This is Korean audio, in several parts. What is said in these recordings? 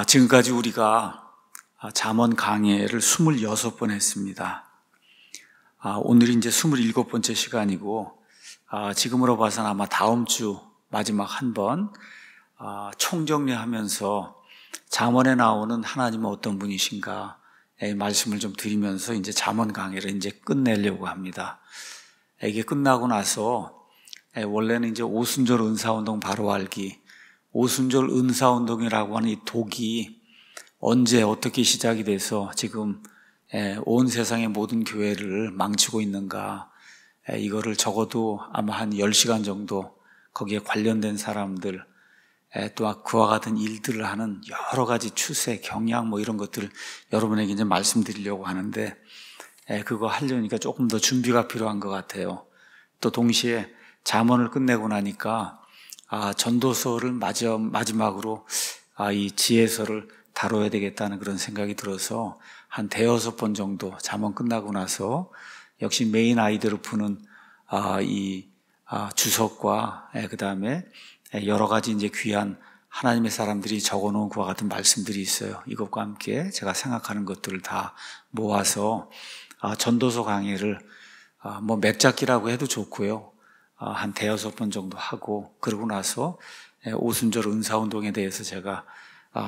지금까지 우리가 잠언 강해를 26번 했습니다. 오늘이 이제 27번째 시간이고, 지금으로 봐서는 아마 다음 주 마지막 한 번, 총정리하면서 잠언에 나오는 하나님은 어떤 분이신가, 말씀을 좀 드리면서 이제 잠언 강해를 이제 끝내려고 합니다. 이게 끝나고 나서, 원래는 이제 오순절 은사운동 바로 알기, 오순절 은사운동이라고 하는 이 독이 언제 어떻게 시작이 돼서 지금 온 세상의 모든 교회를 망치고 있는가, 이거를 적어도 아마 한 10시간 정도 거기에 관련된 사람들, 또 그와 같은 일들을 하는 여러 가지 추세, 경향 뭐 이런 것들을 여러분에게 이제 말씀드리려고 하는데, 그거 하려니까 조금 더 준비가 필요한 것 같아요. 또 동시에 잠언을 끝내고 나니까 전도서를 마지막으로 이 지혜서를 다뤄야 되겠다는 그런 생각이 들어서 한 대여섯 번 정도 잠언 끝나고 나서 역시 메인 아이디어를 푸는 주석과 그 다음에 여러 가지 이제 귀한 하나님의 사람들이 적어놓은 그와 같은 말씀들이 있어요. 이것과 함께 제가 생각하는 것들을 다 모아서 전도서 강의를 뭐 맥잡기라고 해도 좋고요. 한 대여섯 번 정도 하고, 그러고 나서 오순절 은사운동에 대해서 제가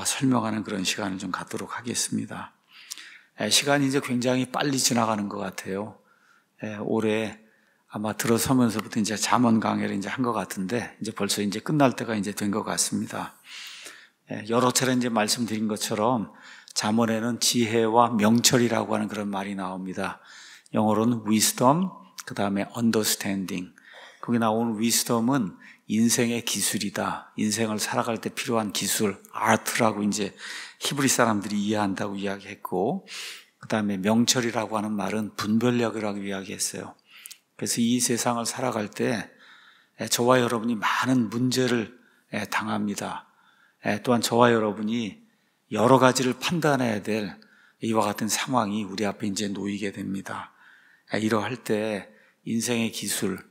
설명하는 그런 시간을 좀 갖도록 하겠습니다. 시간이 이제 굉장히 빨리 지나가는 것 같아요. 올해 아마 들어서면서부터 이제 잠언 강의를 이제 한 것 같은데, 이제 벌써 이제 끝날 때가 이제 된 것 같습니다. 여러 차례 이제 말씀드린 것처럼 잠언에는 지혜와 명철이라고 하는 그런 말이 나옵니다. 영어로는 wisdom, 그 다음에 understanding. 거기 나오는 wisdom은 인생의 기술이다. 인생을 살아갈 때 필요한 기술, art라고 이제 히브리 사람들이 이해한다고 이야기했고, 그 다음에 명철이라고 하는 말은 분별력이라고 이야기했어요. 그래서 이 세상을 살아갈 때 저와 여러분이 많은 문제를 당합니다. 또한 저와 여러분이 여러 가지를 판단해야 될 이와 같은 상황이 우리 앞에 이제 놓이게 됩니다. 이러할 때 인생의 기술,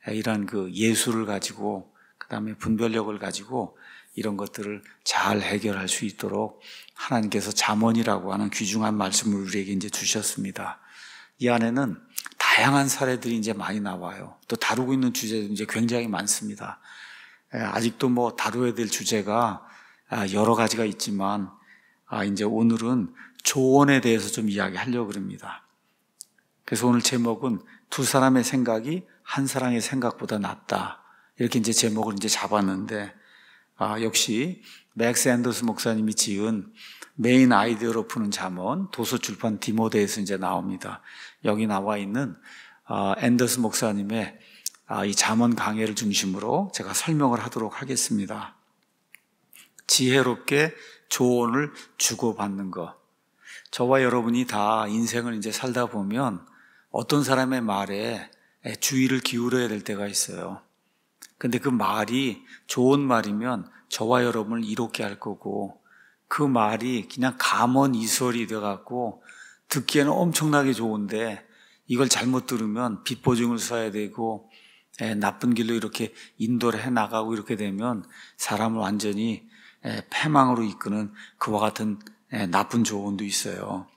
이런 그 예술을 가지고, 그 다음에 분별력을 가지고 이런 것들을 잘 해결할 수 있도록 하나님께서 잠언이라고 하는 귀중한 말씀을 우리에게 이제 주셨습니다. 이 안에는 다양한 사례들이 이제 많이 나와요. 또 다루고 있는 주제도 이제 굉장히 많습니다. 아직도 뭐 다루어야 될 주제가 여러 가지가 있지만, 이제 오늘은 조언에 대해서 좀 이야기하려고 합니다. 그래서 오늘 제목은 두 사람의 생각이 한 사람의 생각보다 낫다. 이렇게 이제 제목을 이제 잡았는데, 역시 맥스 앤더스 목사님이 지은 메인 아이디어로 푸는 잠언, 도서출판 디모데에서 이제 나옵니다. 여기 나와 있는 앤더스 목사님의 이 잠언 강해를 중심으로 제가 설명을 하도록 하겠습니다. 지혜롭게 조언을 주고받는 것. 저와 여러분이 다 인생을 이제 살다 보면 어떤 사람의 말에 주의를 기울여야 될 때가 있어요. 근데 그 말이 좋은 말이면 저와 여러분을 이롭게 할 거고, 그 말이 그냥 감언이설이 돼갖고 듣기에는 엄청나게 좋은데 이걸 잘못 들으면 빚보증을 써야 되고 나쁜 길로 이렇게 인도를 해나가고, 이렇게 되면 사람을 완전히 패망으로 이끄는 그와 같은 나쁜 조언도 있어요.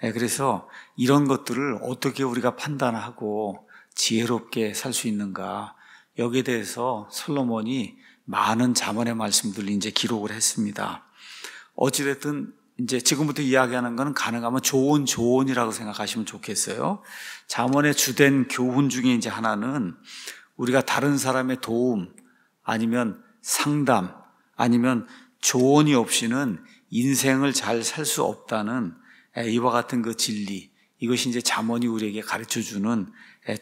그래서 이런 것들을 어떻게 우리가 판단하고 지혜롭게 살 수 있는가, 여기에 대해서 솔로몬이 많은 잠언의 말씀들을 이제 기록을 했습니다. 어찌됐든 이제 지금부터 이야기하는 것은 가능하면 좋은 조언이라고 생각하시면 좋겠어요. 잠언의 주된 교훈 중에 이제 하나는 우리가 다른 사람의 도움, 아니면 상담, 아니면 조언이 없이는 인생을 잘 살 수 없다는 이와 같은 그 진리, 이것이 이제 잠언이 우리에게 가르쳐주는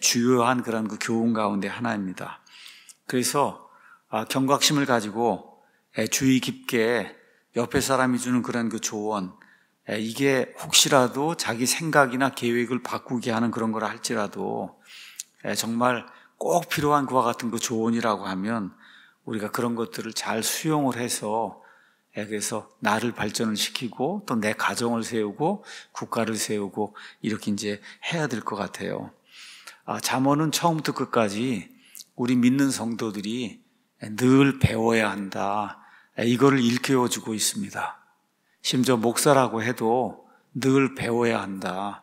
주요한 그런 그 교훈 가운데 하나입니다. 그래서 경각심을 가지고 주의 깊게 옆에 사람이 주는 그런 그 조언, 이게 혹시라도 자기 생각이나 계획을 바꾸게 하는 그런 거라 할지라도 정말 꼭 필요한 그와 같은 그 조언이라고 하면 우리가 그런 것들을 잘 수용을 해서, 그래서 나를 발전을 시키고 또 내 가정을 세우고 국가를 세우고 이렇게 이제 해야 될 것 같아요. 잠언은 처음부터 끝까지 우리 믿는 성도들이 늘 배워야 한다, 이거를 일깨워주고 있습니다. 심지어 목사라고 해도 늘 배워야 한다.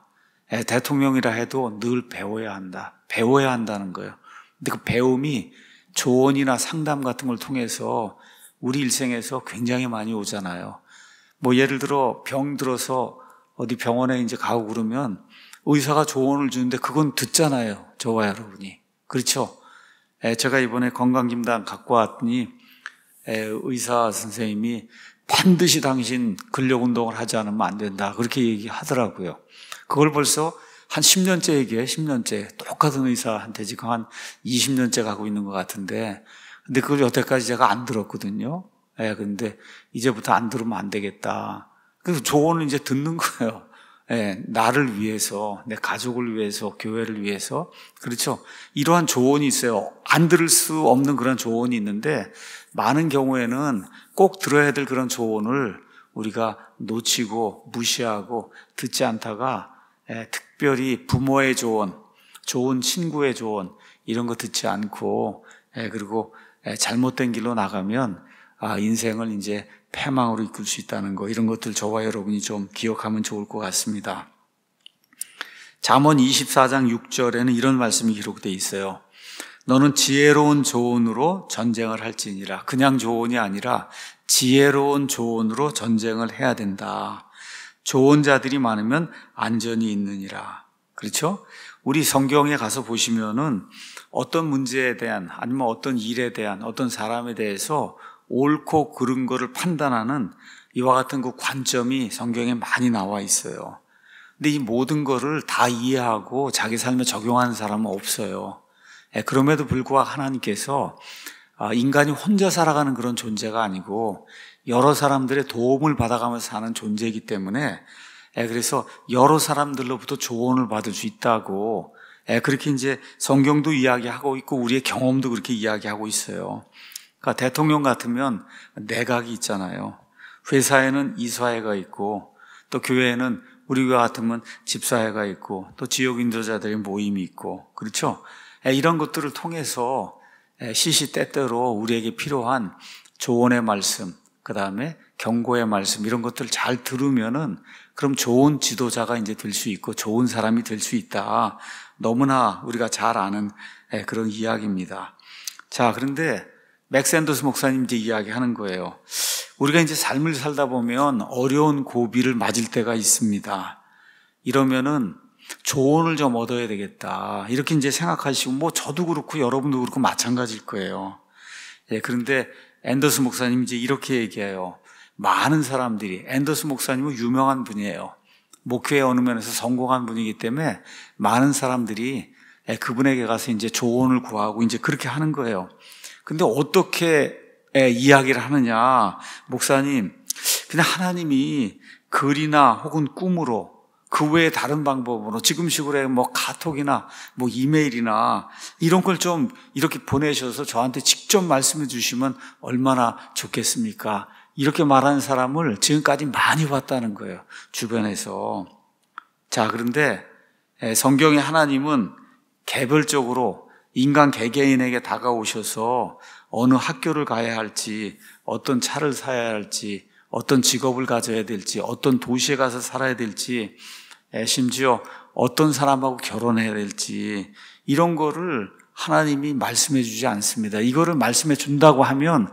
대통령이라 해도 늘 배워야 한다. 배워야 한다는 거예요. 근데 그 배움이 조언이나 상담 같은 걸 통해서 우리 일생에서 굉장히 많이 오잖아요. 뭐 예를 들어 병 들어서 어디 병원에 이제 가고 그러면 의사가 조언을 주는데 그건 듣잖아요. 저와 여러분이. 그렇죠? 제가 이번에 건강진단 갖고 왔더니 의사 선생님이 반드시 당신 근력운동을 하지 않으면 안 된다. 그렇게 얘기하더라고요. 그걸 벌써 한 10년째 얘기해요. 10년째. 똑같은 의사한테 지금 한 20년째 가고 있는 것 같은데, 근데 그걸 여태까지 제가 안 들었거든요. 근데 이제부터 안 들으면 안 되겠다. 그래서 조언을 이제 듣는 거예요. 나를 위해서, 내 가족을 위해서, 교회를 위해서. 그렇죠. 이러한 조언이 있어요. 안 들을 수 없는 그런 조언이 있는데, 많은 경우에는 꼭 들어야 될 그런 조언을 우리가 놓치고 무시하고 듣지 않다가 특별히 부모의 조언, 좋은 친구의 조언 이런 거 듣지 않고 그리고 잘못된 길로 나가면 인생을 이제 패망으로 이끌 수 있다는 거, 이런 것들 저와 여러분이 좀 기억하면 좋을 것 같습니다. 잠언 24장 6절에는 이런 말씀이 기록되어 있어요. 너는 지혜로운 조언으로 전쟁을 할지니라. 그냥 조언이 아니라 지혜로운 조언으로 전쟁을 해야 된다. 좋은 자들이 많으면 안전이 있느니라. 그렇죠? 우리 성경에 가서 보시면은 어떤 문제에 대한, 아니면 어떤 일에 대한, 어떤 사람에 대해서 옳고 그른 거를 판단하는 이와 같은 그 관점이 성경에 많이 나와 있어요. 근데 이 모든 거를 다 이해하고 자기 삶에 적용하는 사람은 없어요. 그럼에도 불구하고 하나님께서 인간이 혼자 살아가는 그런 존재가 아니고 여러 사람들의 도움을 받아가면서 사는 존재이기 때문에 그래서 여러 사람들로부터 조언을 받을 수 있다고 그렇게 이제 성경도 이야기하고 있고 우리의 경험도 그렇게 이야기하고 있어요. 그러니까 대통령 같으면 내각이 있잖아요. 회사에는 이사회가 있고 또 교회에는 우리가 같으면 집사회가 있고 또 지역 인도자들의 모임이 있고 그렇죠? 이런 것들을 통해서 시시때때로 우리에게 필요한 조언의 말씀, 그 다음에 경고의 말씀 이런 것들을 잘 들으면은 그럼 좋은 지도자가 이제 될 수 있고 좋은 사람이 될 수 있다. 너무나 우리가 잘 아는 그런 이야기입니다. 자, 그런데 맥 샌더스 목사님 이제 이야기하는 거예요. 우리가 이제 삶을 살다 보면 어려운 고비를 맞을 때가 있습니다. 이러면은 조언을 좀 얻어야 되겠다. 이렇게 이제 생각하시고, 뭐 저도 그렇고 여러분도 그렇고 마찬가지일 거예요. 그런데 앤더스 목사님이 이제 이렇게 얘기해요. 많은 사람들이, 앤더스 목사님은 유명한 분이에요. 목회의 어느 면에서 성공한 분이기 때문에 많은 사람들이 그분에게 가서 이제 조언을 구하고 이제 그렇게 하는 거예요. 근데 어떻게 이야기를 하느냐. 목사님, 그냥 하나님이 글이나 혹은 꿈으로 그 외에 다른 방법으로 지금식으로 뭐 카톡이나 뭐 이메일이나 이런 걸 좀 이렇게 보내셔서 저한테 직접 말씀해 주시면 얼마나 좋겠습니까? 이렇게 말하는 사람을 지금까지 많이 봤다는 거예요. 주변에서. 자, 그런데 성경의 하나님은 개별적으로 인간 개개인에게 다가오셔서 어느 학교를 가야 할지, 어떤 차를 사야 할지, 어떤 직업을 가져야 될지, 어떤 도시에 가서 살아야 될지, 심지어 어떤 사람하고 결혼해야 될지 이런 거를 하나님이 말씀해 주지 않습니다. 이거를 말씀해 준다고 하면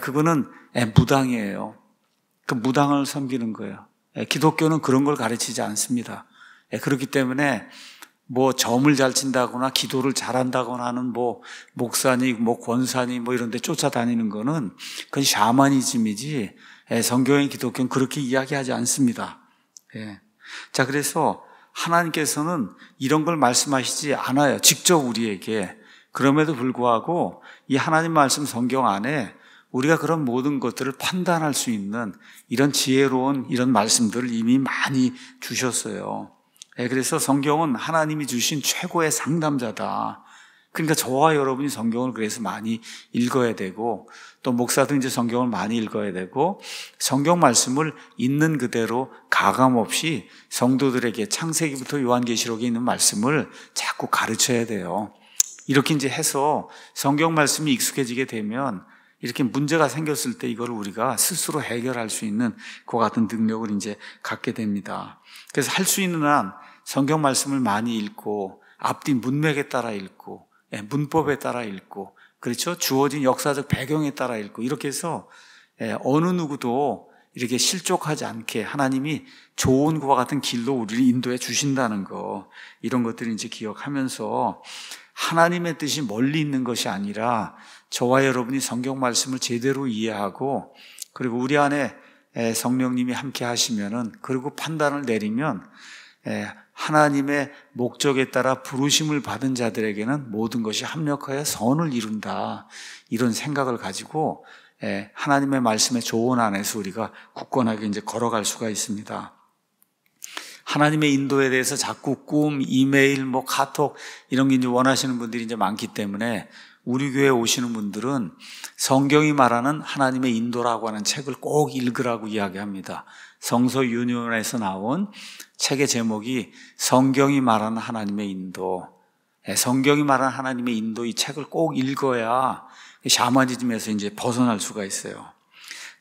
그거는 무당이에요. 그 무당을 섬기는 거예요. 기독교는 그런 걸 가르치지 않습니다. 그렇기 때문에 뭐 점을 잘 친다거나 기도를 잘한다거나 하는 뭐 목사니 뭐 권사니 뭐 이런 데 쫓아다니는 거는 그건 샤머니즘이지 성경의 기독교는 그렇게 이야기하지 않습니다. 자, 그래서 하나님께서는 이런 걸 말씀하시지 않아요. 직접 우리에게. 그럼에도 불구하고 이 하나님 말씀 성경 안에 우리가 그런 모든 것들을 판단할 수 있는 이런 지혜로운 이런 말씀들을 이미 많이 주셨어요. 그래서 성경은 하나님이 주신 최고의 상담자다. 그러니까 저와 여러분이 성경을 그래서 많이 읽어야 되고 또 목사도 이제 성경을 많이 읽어야 되고 성경 말씀을 있는 그대로 가감 없이 성도들에게 창세기부터 요한계시록에 있는 말씀을 자꾸 가르쳐야 돼요. 이렇게 이제 해서 성경 말씀이 익숙해지게 되면 이렇게 문제가 생겼을 때 이걸 우리가 스스로 해결할 수 있는 그와 같은 능력을 이제 갖게 됩니다. 그래서 할 수 있는 한 성경 말씀을 많이 읽고 앞뒤 문맥에 따라 읽고 문법에 따라 읽고 그렇죠? 주어진 역사적 배경에 따라 읽고 이렇게 해서 어느 누구도 이렇게 실족하지 않게 하나님이 좋은 그와 같은 길로 우리를 인도해 주신다는 거 이런 것들을 이제 기억하면서 하나님의 뜻이 멀리 있는 것이 아니라 저와 여러분이 성경 말씀을 제대로 이해하고 그리고 우리 안에 성령님이 함께 하시면은 그리고 판단을 내리면 하나님의 목적에 따라 부르심을 받은 자들에게는 모든 것이 합력하여 선을 이룬다 이런 생각을 가지고 하나님의 말씀의 조언 안에서 우리가 굳건하게 이제 걸어갈 수가 있습니다. 하나님의 인도에 대해서 자꾸 꿈, 이메일, 카톡 이런 게 이제 원하시는 분들이 이제 많기 때문에 우리 교회에 오시는 분들은 성경이 말하는 하나님의 인도라고 하는 책을 꼭 읽으라고 이야기합니다. 성서 유년에서 나온 책의 제목이 성경이 말하는 하나님의 인도. 성경이 말하는 하나님의 인도 이 책을 꼭 읽어야 샤머니즘에서 이제 벗어날 수가 있어요.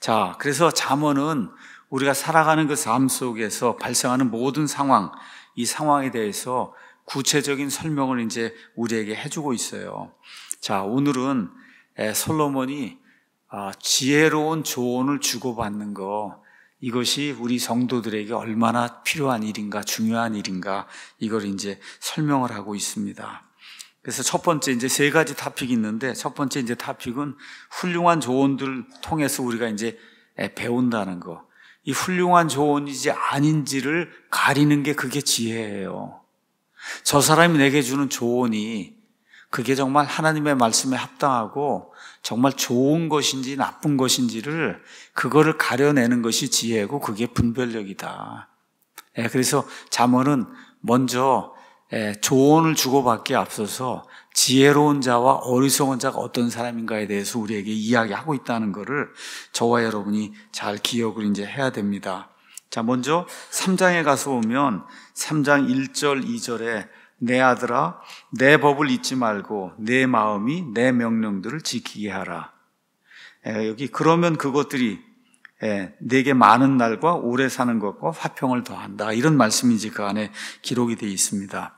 자, 그래서 잠언은 우리가 살아가는 그 삶 속에서 발생하는 모든 상황, 이 상황에 대해서 구체적인 설명을 이제 우리에게 해주고 있어요. 자, 오늘은 솔로몬이 지혜로운 조언을 주고받는 거, 이것이 우리 성도들에게 얼마나 필요한 일인가, 중요한 일인가, 이걸 이제 설명을 하고 있습니다. 그래서 첫 번째 이제 세 가지 토픽이 있는데, 첫 번째 이제 토픽은 훌륭한 조언들 통해서 우리가 이제 배운다는 거. 이 훌륭한 조언이지 아닌지를 가리는 게 그게 지혜예요. 저 사람이 내게 주는 조언이 그게 정말 하나님의 말씀에 합당하고 정말 좋은 것인지 나쁜 것인지를 그거를 가려내는 것이 지혜고 그게 분별력이다. 그래서 잠언은 먼저 조언을 주고받기에 앞서서 지혜로운 자와 어리석은 자가 어떤 사람인가에 대해서 우리에게 이야기하고 있다는 것을 저와 여러분이 잘 기억을 이제 해야 됩니다. 자, 먼저 3장에 가서 보면 3장 1절, 2절에 내 아들아, 내 법을 잊지 말고 내 마음이 내 명령들을 지키게 하라. 여기 그러면 그것들이 내게 많은 날과 오래 사는 것과 화평을 더한다. 이런 말씀이 이제 그 안에 기록이 되어 있습니다.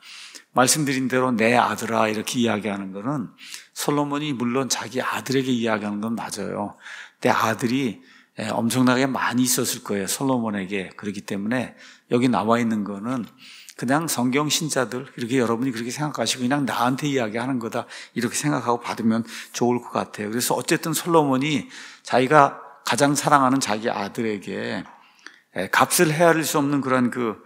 말씀드린 대로 내 아들아 이렇게 이야기하는 것은 솔로몬이 물론 자기 아들에게 이야기하는 건 맞아요. 내 아들이 엄청나게 많이 있었을 거예요. 솔로몬에게. 그렇기 때문에 여기 나와 있는 거는 그냥 성경 신자들 이렇게 여러분이 그렇게 생각하시고 그냥 나한테 이야기하는 거다 이렇게 생각하고 받으면 좋을 것 같아요. 그래서 어쨌든 솔로몬이 자기가 가장 사랑하는 자기 아들에게 값을 헤아릴 수 없는 그런 그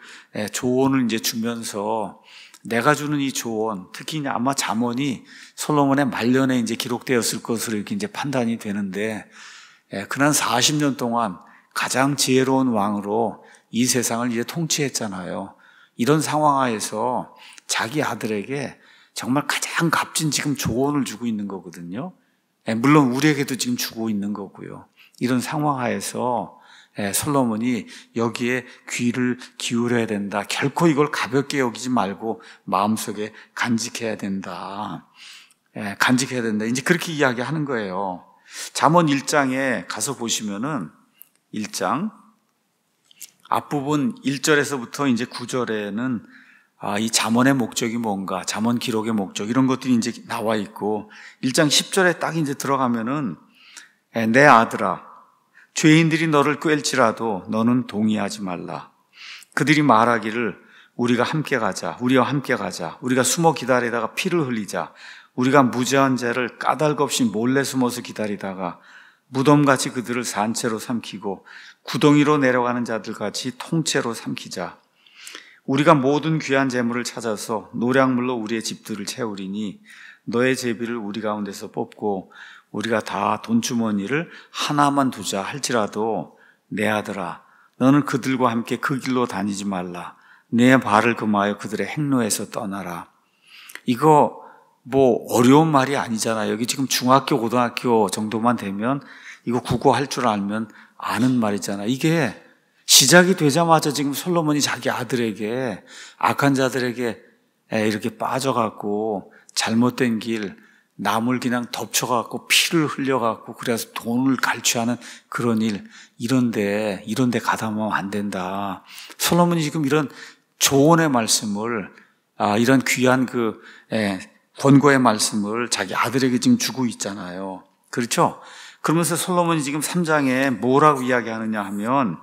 조언을 이제 주면서 내가 주는 이 조언, 특히 아마 잠언이 솔로몬의 말년에 이제 기록되었을 것으로 이렇게 이제 판단이 되는데, 그는 40년 동안 가장 지혜로운 왕으로 이 세상을 이제 통치했잖아요. 이런 상황 하에서 자기 아들에게 정말 가장 값진 지금 조언을 주고 있는 거거든요. 물론 우리에게도 지금 주고 있는 거고요. 이런 상황 하에서 솔로몬이 여기에 귀를 기울여야 된다. 결코 이걸 가볍게 여기지 말고 마음속에 간직해야 된다. 간직해야 된다. 이제 그렇게 이야기하는 거예요. 잠언 1장에 가서 보시면은 1장 앞부분 1절에서부터 이제 9절에는 이 잠언의 목적이 뭔가, 잠언 기록의 목적 이런 것들이 이제 나와 있고 1장 10절에 딱 이제 들어가면은 내 아들아 죄인들이 너를 꿰일지라도 너는 동의하지 말라. 그들이 말하기를 우리가 함께 가자. 우리와 함께 가자. 우리가 숨어 기다리다가 피를 흘리자. 우리가 무죄한 자를 까닭없이 몰래 숨어서 기다리다가 무덤같이 그들을 산채로 삼키고 구덩이로 내려가는 자들같이 통째로 삼키자. 우리가 모든 귀한 재물을 찾아서 노량물로 우리의 집들을 채우리니 너의 제비를 우리 가운데서 뽑고 우리가 다 돈주머니를 하나만 두자 할지라도 내 아들아 너는 그들과 함께 그 길로 다니지 말라. 내 발을 금하여 그들의 행로에서 떠나라. 이거 뭐 어려운 말이 아니잖아요. 여기 지금 중학교 고등학교 정도만 되면 이거 국어 할 줄 알면 아는 말이잖아. 이게 시작이 되자마자 지금 솔로몬이 자기 아들에게 악한 자들에게 이렇게 빠져갖고 잘못된 길 남을 그냥 덮쳐갖고 피를 흘려갖고 그래서 돈을 갈취하는 그런 일, 이런데 가담하면 안 된다. 솔로몬이 지금 이런 조언의 말씀을, 이런 귀한 권고의 말씀을 자기 아들에게 지금 주고 있잖아요. 그렇죠? 그러면서 솔로몬이 지금 3장에 뭐라고 이야기하느냐 하면,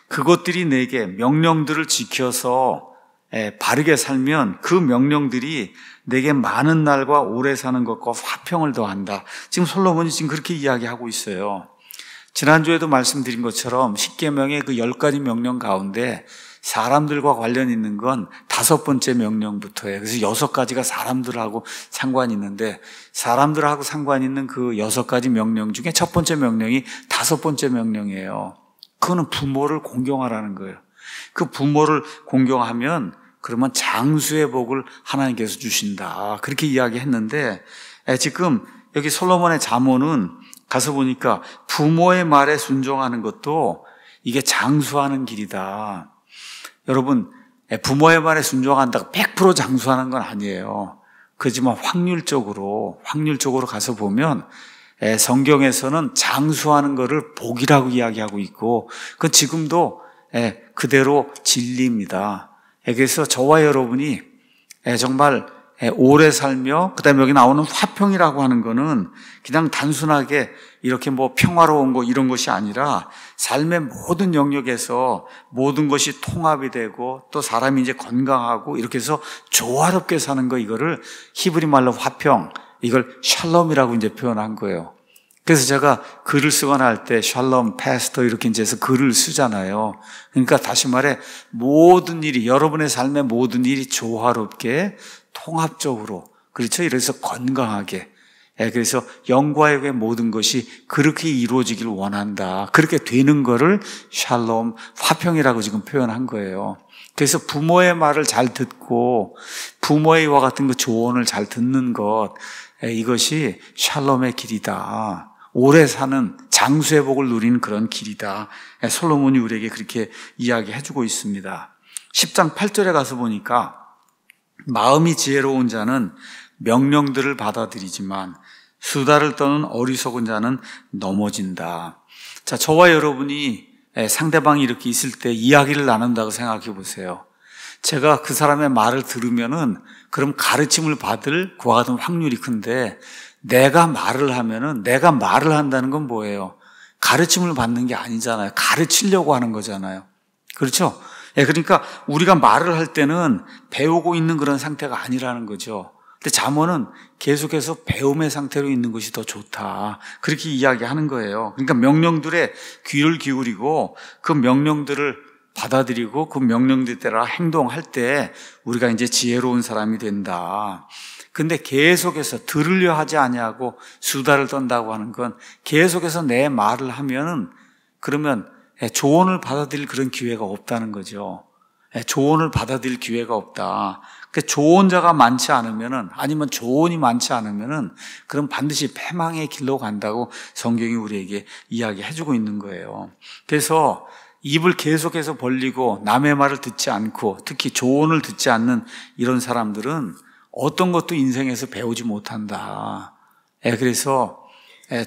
그것들이 내게 명령들을 지켜서 바르게 살면 그 명령들이 내게 많은 날과 오래 사는 것과 화평을 더한다. 지금 솔로몬이 지금 그렇게 이야기하고 있어요. 지난주에도 말씀드린 것처럼 10계명의 그 10가지 명령 가운데 사람들과 관련 있는 건 5번째 명령부터예요. 그래서 6가지가 사람들하고 상관이 있는데, 사람들하고 상관이 있는 그 6가지 명령 중에 첫 번째 명령이 5번째 명령이에요. 그거는 부모를 공경하라는 거예요. 그 부모를 공경하면 그러면 장수의 복을 하나님께서 주신다. 그렇게 이야기했는데, 지금 여기 솔로몬의 잠언은 가서 보니까 부모의 말에 순종하는 것도 이게 장수하는 길이다. 여러분, 부모의 말에 순종한다고 100% 장수하는 건 아니에요. 그렇지만 확률적으로 가서 보면 성경에서는 장수하는 것을 복이라고 이야기하고 있고, 그건 지금도 그대로 진리입니다. 그래서 저와 여러분이 정말 오래 살며, 그 다음에 여기 나오는 화평이라고 하는 거는 그냥 단순하게 이렇게 평화로운 거 이런 것이 아니라 삶의 모든 영역에서 모든 것이 통합이 되고 또 사람이 이제 건강하고 이렇게 해서 조화롭게 사는 거, 이거를 히브리 말로 화평, 이걸 샬롬이라고 이제 표현한 거예요. 그래서 제가 글을 쓰거나 할 때 샬롬, 패스터 이렇게 이제 해서 글을 쓰잖아요. 그러니까 다시 말해 모든 일이, 여러분의 삶의 모든 일이 조화롭게 통합적으로, 그렇죠? 이래서 건강하게, 그래서 영과 육의 모든 것이 그렇게 이루어지길 원한다. 그렇게 되는 거를 샬롬, 화평이라고 지금 표현한 거예요. 그래서 부모의 말을 잘 듣고 부모의 이와 같은 그 조언을 잘 듣는 것, 이것이 샬롬의 길이다. 오래 사는 장수의 복을 누리는 그런 길이다. 솔로몬이 우리에게 그렇게 이야기해주고 있습니다. 10장 8절에 가서 보니까 마음이 지혜로운 자는 명령들을 받아들이지만 수다를 떠는 어리석은 자는 넘어진다. 자, 저와 여러분이 상대방이 이렇게 있을 때 이야기를 나눈다고 생각해 보세요. 제가 그 사람의 말을 들으면은 그럼 가르침을 받을 그와 같은 확률이 큰데, 내가 말을 하면은, 내가 말을 한다는 건 뭐예요? 가르침을 받는 게 아니잖아요. 가르치려고 하는 거잖아요. 그렇죠? 그러니까 우리가 말을 할 때는 배우고 있는 그런 상태가 아니라는 거죠. 근데 잠언은 계속해서 배움의 상태로 있는 것이 더 좋다. 그렇게 이야기하는 거예요. 그러니까 명령들에 귀를 기울이고 그 명령들을 받아들이고 그 명령들 따라 행동할 때 우리가 이제 지혜로운 사람이 된다. 근데 계속해서 들으려 하지 아니하고 수다를 떤다고 하는 건, 계속해서 내 말을 하면은 그러면 조언을 받아들일 그런 기회가 없다는 거죠. 조언을 받아들일 기회가 없다. 조언자가 많지 않으면은, 아니면 조언이 많지 않으면은, 그럼 반드시 패망의 길로 간다고 성경이 우리에게 이야기해주고 있는 거예요. 그래서 입을 계속해서 벌리고 남의 말을 듣지 않고 특히 조언을 듣지 않는 이런 사람들은 어떤 것도 인생에서 배우지 못한다. 그래서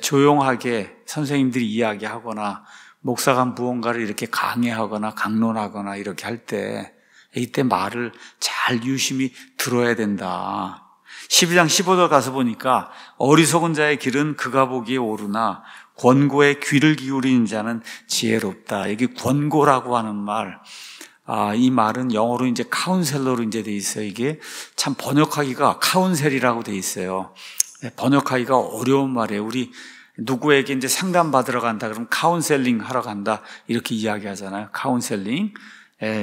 조용하게 선생님들이 이야기하거나 목사가 무언가를 이렇게 강해하거나 강론하거나 이렇게 할 때, 이때 말을 잘 유심히 들어야 된다. 12장 15절 가서 보니까 어리석은 자의 길은 그가 보기에 오르나 권고에 귀를 기울이는 자는 지혜롭다. 여기 권고라고 하는 말, 이 말은 영어로 이제 카운셀러로 이제 돼 있어요. 이게 참 번역하기가 카운셀이라고 돼 있어요. 번역하기가 어려운 말이에요. 우리 누구에게 이제 상담 받으러 간다 그러면 카운셀링 하러 간다 이렇게 이야기하잖아요. 카운셀링.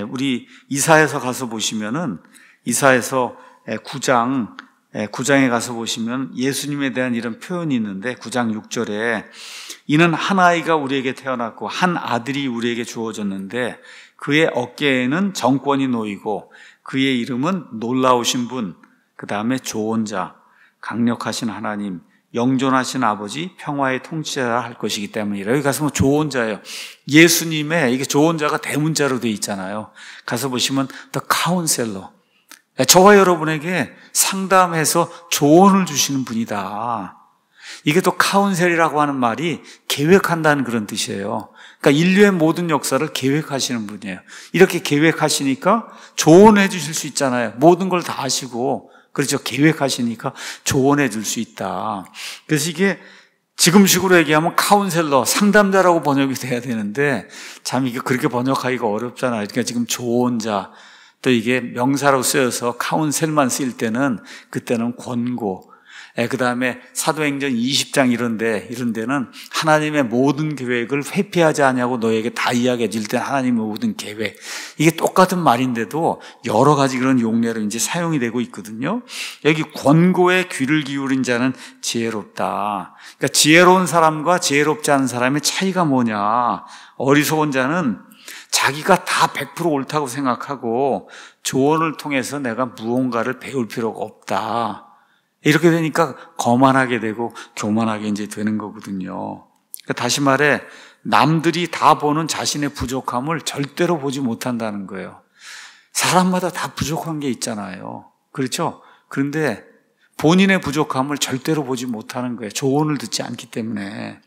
우리 이사에서 가서 보시면은, 이사에서 9장에 가서 보시면 예수님에 대한 이런 표현이 있는데, 9장 6절에 이는 한 아이가 우리에게 태어났고 한 아들이 우리에게 주어졌는데 그의 어깨에는 정권이 놓이고 그의 이름은 놀라우신 분, 그 다음에 좋은 자, 강력하신 하나님, 영존하신 아버지, 평화의 통치자라 할 것이기 때문이라. 여기 가서 좋은 자예요. 예수님의 이게 좋은 자가 대문자로 되어 있잖아요. 가서 보시면 The Counselor, 저와 여러분에게 상담해서 조언을 주시는 분이다. 이게 또 카운셀이라고 하는 말이 계획한다는 그런 뜻이에요. 그러니까 인류의 모든 역사를 계획하시는 분이에요. 이렇게 계획하시니까 조언해 주실 수 있잖아요. 모든 걸 다 아시고, 그렇죠. 계획하시니까 조언해 줄 수 있다. 그래서 이게 지금식으로 얘기하면 카운셀러, 상담자라고 번역이 돼야 되는데 참 이게 그렇게 번역하기가 어렵잖아요. 그러니까 지금 조언자, 또 이게 명사로 쓰여서 카운셀만 쓰일 때는 그때는 권고, 그 다음에 사도행전 20장 이런 데는 하나님의 모든 계획을 회피하지 아니하고 너에게 다 이야기해 줄 때 하나님의 모든 계획. 이게 똑같은 말인데도 여러 가지 그런 용례로 이제 사용이 되고 있거든요. 여기 권고에 귀를 기울인 자는 지혜롭다. 그러니까 지혜로운 사람과 지혜롭지 않은 사람의 차이가 뭐냐. 어리석은 자는 자기가 다 100% 옳다고 생각하고 조언을 통해서 내가 무언가를 배울 필요가 없다. 이렇게 되니까 거만하게 되고 교만하게 이제 되는 거거든요. 그러니까 다시 말해 남들이 다 보는 자신의 부족함을 절대로 보지 못한다는 거예요. 사람마다 다 부족한 게 있잖아요. 그렇죠? 그런데 본인의 부족함을 절대로 보지 못하는 거예요. 조언을 듣지 않기 때문에.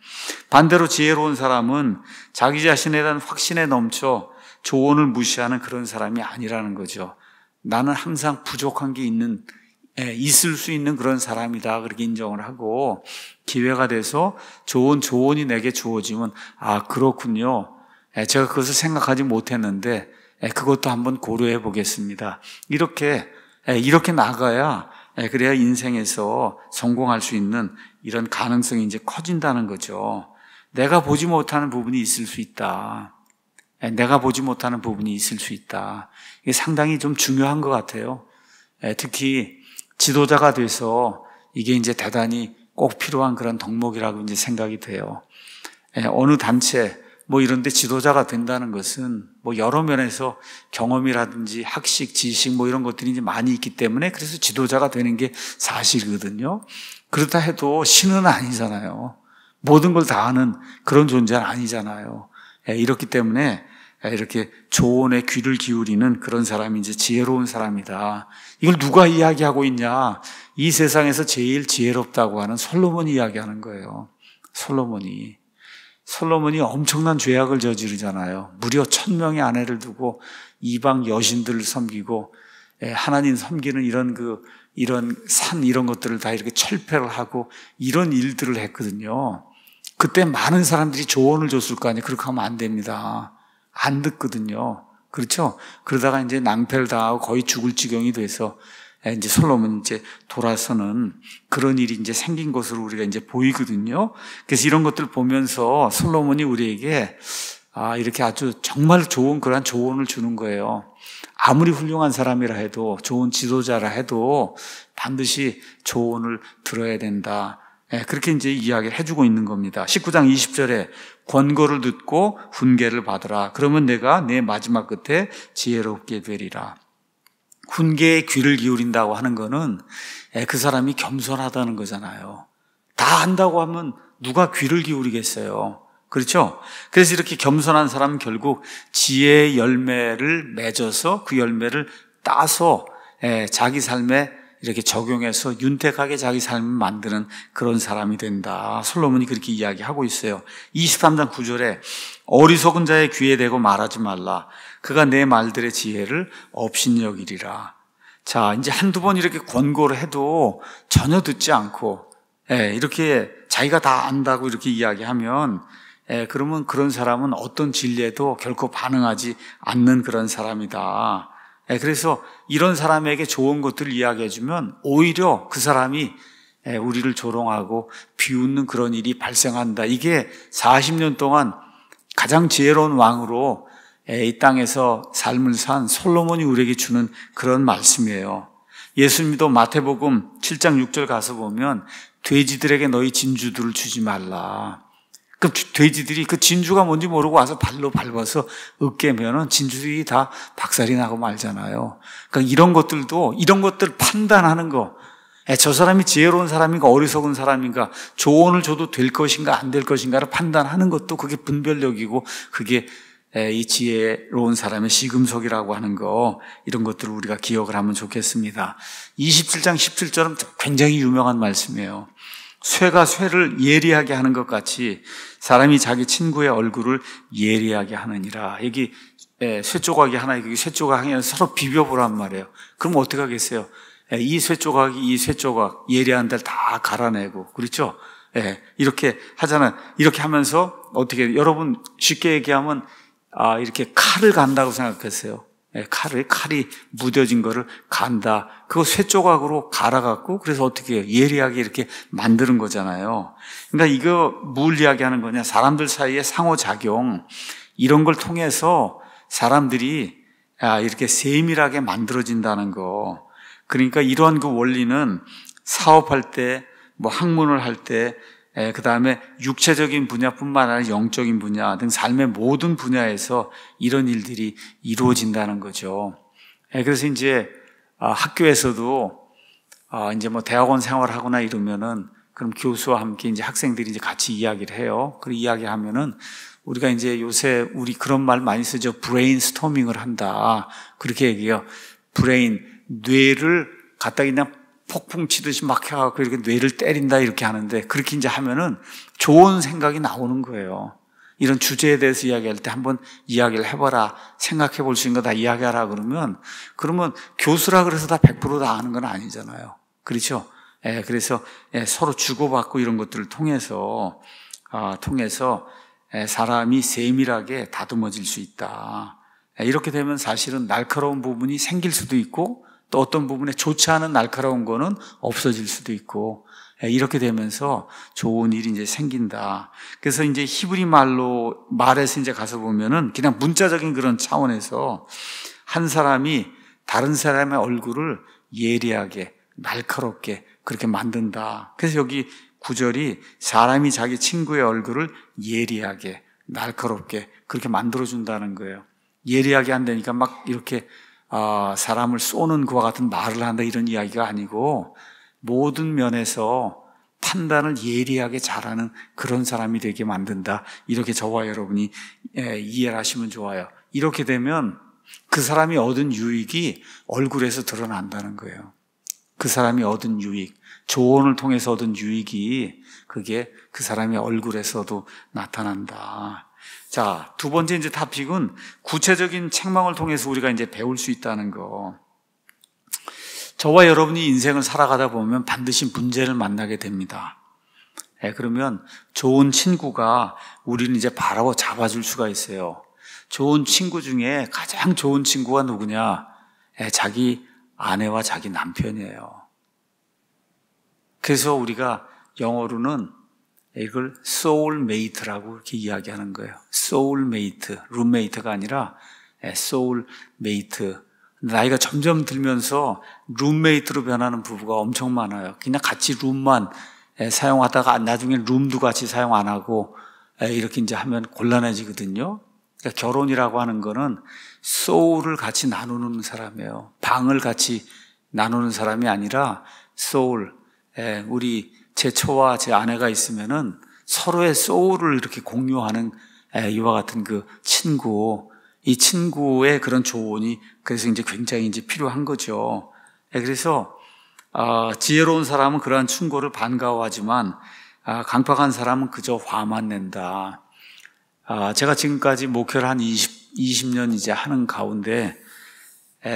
반대로 지혜로운 사람은 자기 자신에 대한 확신에 넘쳐 조언을 무시하는 그런 사람이 아니라는 거죠. 나는 항상 부족한 게 있을 수 있는 그런 사람이다. 그렇게 인정을 하고 기회가 돼서 좋은 조언이 내게 주어지면 그렇군요. 제가 그것을 생각하지 못했는데 그것도 한번 고려해 보겠습니다. 이렇게 나가야 그래야 인생에서 성공할 수 있는 이런 가능성이 이제 커진다는 거죠. 내가 보지 못하는 부분이 있을 수 있다. 내가 보지 못하는 부분이 있을 수 있다. 이게 상당히 좀 중요한 것 같아요. 특히 지도자가 돼서 이게 이제 대단히 꼭 필요한 그런 덕목이라고 이제 생각이 돼요. 어느 단체 이런 데 지도자가 된다는 것은 여러 면에서 경험이라든지 학식, 지식 이런 것들이 이제 많이 있기 때문에 그래서 지도자가 되는 게 사실이거든요. 그렇다 해도 신은 아니잖아요. 모든 걸 다 아는 그런 존재는 아니잖아요. 이렇기 때문에 이렇게 조언에 귀를 기울이는 그런 사람이 이제 지혜로운 사람이다. 이걸 누가 이야기하고 있냐? 이 세상에서 제일 지혜롭다고 하는 솔로몬이 이야기하는 거예요. 솔로몬이 엄청난 죄악을 저지르잖아요. 무려 1000명의 아내를 두고 이방 여신들을 섬기고 하나님 섬기는 이런 산 이런 것들을 다 이렇게 철폐를 하고 이런 일들을 했거든요. 그때 많은 사람들이 조언을 줬을 거 아니에요. 그렇게 하면 안 됩니다. 안 듣거든요. 그렇죠? 그러다가 이제 낭패를 당하고 거의 죽을 지경이 돼서 이제 솔로몬이 이제 돌아서는 그런 일이 이제 생긴 것으로 우리가 이제 보이거든요. 그래서 이런 것들 보면서 솔로몬이 우리에게 이렇게 아주 정말 좋은 그러한 조언을 주는 거예요. 아무리 훌륭한 사람이라 해도 좋은 지도자라 해도 반드시 조언을 들어야 된다. 그렇게 이제 이야기를 해주고 있는 겁니다. 19장 20절에 권고를 듣고 훈계를 받으라. 그러면 내가 내 마지막 끝에 지혜롭게 되리라. 훈계에 귀를 기울인다고 하는 거는 그 사람이 겸손하다는 거잖아요. 다 안다고 하면 누가 귀를 기울이겠어요. 그렇죠? 그래서 이렇게 겸손한 사람은 결국 지혜의 열매를 맺어서 그 열매를 따서 자기 삶에 이렇게 적용해서 윤택하게 자기 삶을 만드는 그런 사람이 된다. 솔로몬이 그렇게 이야기하고 있어요. 23장 9절에 어리석은 자의 귀에 대고 말하지 말라. 그가 내 말들의 지혜를 업신여기리라. 자, 이제 한두 번 이렇게 권고를 해도 전혀 듣지 않고 이렇게 자기가 다 안다고 이렇게 이야기하면 그러면 그런 사람은 어떤 진리에도 결코 반응하지 않는 그런 사람이다. 그래서 이런 사람에게 좋은 것들을 이야기해주면 오히려 그 사람이 우리를 조롱하고 비웃는 그런 일이 발생한다. 이게 40년 동안 가장 지혜로운 왕으로 이 땅에서 삶을 산 솔로몬이 우리에게 주는 그런 말씀이에요. 예수님도 마태복음 7장 6절 가서 보면 돼지들에게 너희 진주들을 주지 말라. 그 돼지들이 그 진주가 뭔지 모르고 와서 발로 밟아서 으깨면은 진주들이 다 박살이 나고 말잖아요. 그러니까 이런 것들 판단하는 거. 저 사람이 지혜로운 사람인가 어리석은 사람인가, 조언을 줘도 될 것인가 안 될 것인가를 판단하는 것도 그게 분별력이고 그게 이 지혜로운 사람의 시금석이라고 하는 거, 이런 것들을 우리가 기억을 하면 좋겠습니다. 27장 17절은 굉장히 유명한 말씀이에요. 쇠가 쇠를 예리하게 하는 것 같이 사람이 자기 친구의 얼굴을 예리하게 하느니라. 여기 쇠 조각이 하나, 여기 쇠 조각이 서로 비벼보란 말이에요. 그럼 어떻게 하겠어요? 이 쇠 조각이 이 쇠 조각 예리한 데를 다 갈아내고, 그렇죠? 이렇게 하잖아요. 이렇게 하면서 어떻게, 여러분 쉽게 얘기하면 이렇게 칼을 간다고 생각했어요. 칼이 무뎌진 거를 간다. 그거 쇠 조각으로 갈아갖고, 그래서 어떻게 해요? 예리하게 이렇게 만드는 거잖아요. 그러니까 이거 뭘 이야기하는 거냐? 사람들 사이의 상호작용, 이런 걸 통해서 사람들이 이렇게 세밀하게 만들어진다는 거. 그러니까 이러한 그 원리는 사업할 때, 뭐 학문을 할 때, 그 다음에 육체적인 분야뿐만 아니라 영적인 분야 등 삶의 모든 분야에서 이런 일들이 이루어진다는 거죠. 그래서 이제 학교에서도 이제 뭐 대학원 생활하거나 이러면은, 그럼 교수와 함께 이제 학생들이 이제 같이 이야기를 해요. 그 이야기하면은 우리가 이제 요새 우리 그런 말 많이 쓰죠. 브레인스토밍을 한다. 그렇게 얘기해요. 브레인, 뇌를 갖다 그냥 폭풍 치듯이 막 해갖고 이렇게 뇌를 때린다 이렇게 하는데, 그렇게 이제 하면은 좋은 생각이 나오는 거예요. 이런 주제에 대해서 이야기할 때 한번 이야기를 해봐라, 생각해 볼 수 있는 거 다 이야기하라 그러면 교수라 그래서 다 100% 아는 건 아니잖아요. 그렇죠? 그래서 서로 주고받고 이런 것들을 통해서 사람이 세밀하게 다듬어질 수 있다. 이렇게 되면 사실은 날카로운 부분이 생길 수도 있고, 또 어떤 부분에 좋지 않은 날카로운 거는 없어질 수도 있고, 이렇게 되면서 좋은 일이 이제 생긴다. 그래서 이제 히브리 말에서 이제 가서 보면은 그냥 문자적인 그런 차원에서 한 사람이 다른 사람의 얼굴을 예리하게, 날카롭게 그렇게 만든다. 그래서 여기 구절이 사람이 자기 친구의 얼굴을 예리하게, 날카롭게 그렇게 만들어준다는 거예요. 예리하게 한다니까 막 이렇게 사람을 쏘는 그와 같은 말을 한다 이런 이야기가 아니고, 모든 면에서 판단을 예리하게 잘하는 그런 사람이 되게 만든다. 이렇게 저와 여러분이 이해를 하시면 좋아요. 이렇게 되면 그 사람이 얻은 유익이 얼굴에서 드러난다는 거예요. 그 사람이 얻은 유익, 조언을 통해서 얻은 유익이 그게 그 사람의 얼굴에서도 나타난다. 자, 두 번째 이제 토픽은 구체적인 책망을 통해서 우리가 이제 배울 수 있다는 거. 저와 여러분이 인생을 살아가다 보면 반드시 문제를 만나게 됩니다. 그러면 좋은 친구가 우리를 이제 바로 잡아줄 수가 있어요. 좋은 친구 중에 가장 좋은 친구가 누구냐? 자기 아내와 자기 남편이에요. 그래서 우리가 영어로는 이걸 soulmate라고 이렇게 이야기하는 거예요. soulmate, roommate가 아니라 soulmate. 나이가 점점 들면서 룸메이트로 변하는 부부가 엄청 많아요. 그냥 같이 룸만 사용하다가 나중에 룸도 같이 사용 안 하고 이렇게 이제 하면 곤란해지거든요. 그러니까 결혼이라고 하는 거는 소울을 같이 나누는 사람이에요. 방을 같이 나누는 사람이 아니라 소울. 우리 제 처와 제 아내가 있으면은 서로의 소울을 이렇게 공유하는 이와 같은 그 친구. 이 친구의 그런 조언이 그래서 이제 굉장히 이제 필요한 거죠. 그래서 지혜로운 사람은 그러한 충고를 반가워하지만 강팍한 사람은 그저 화만 낸다. 제가 지금까지 목회를 한 20년 이제 하는 가운데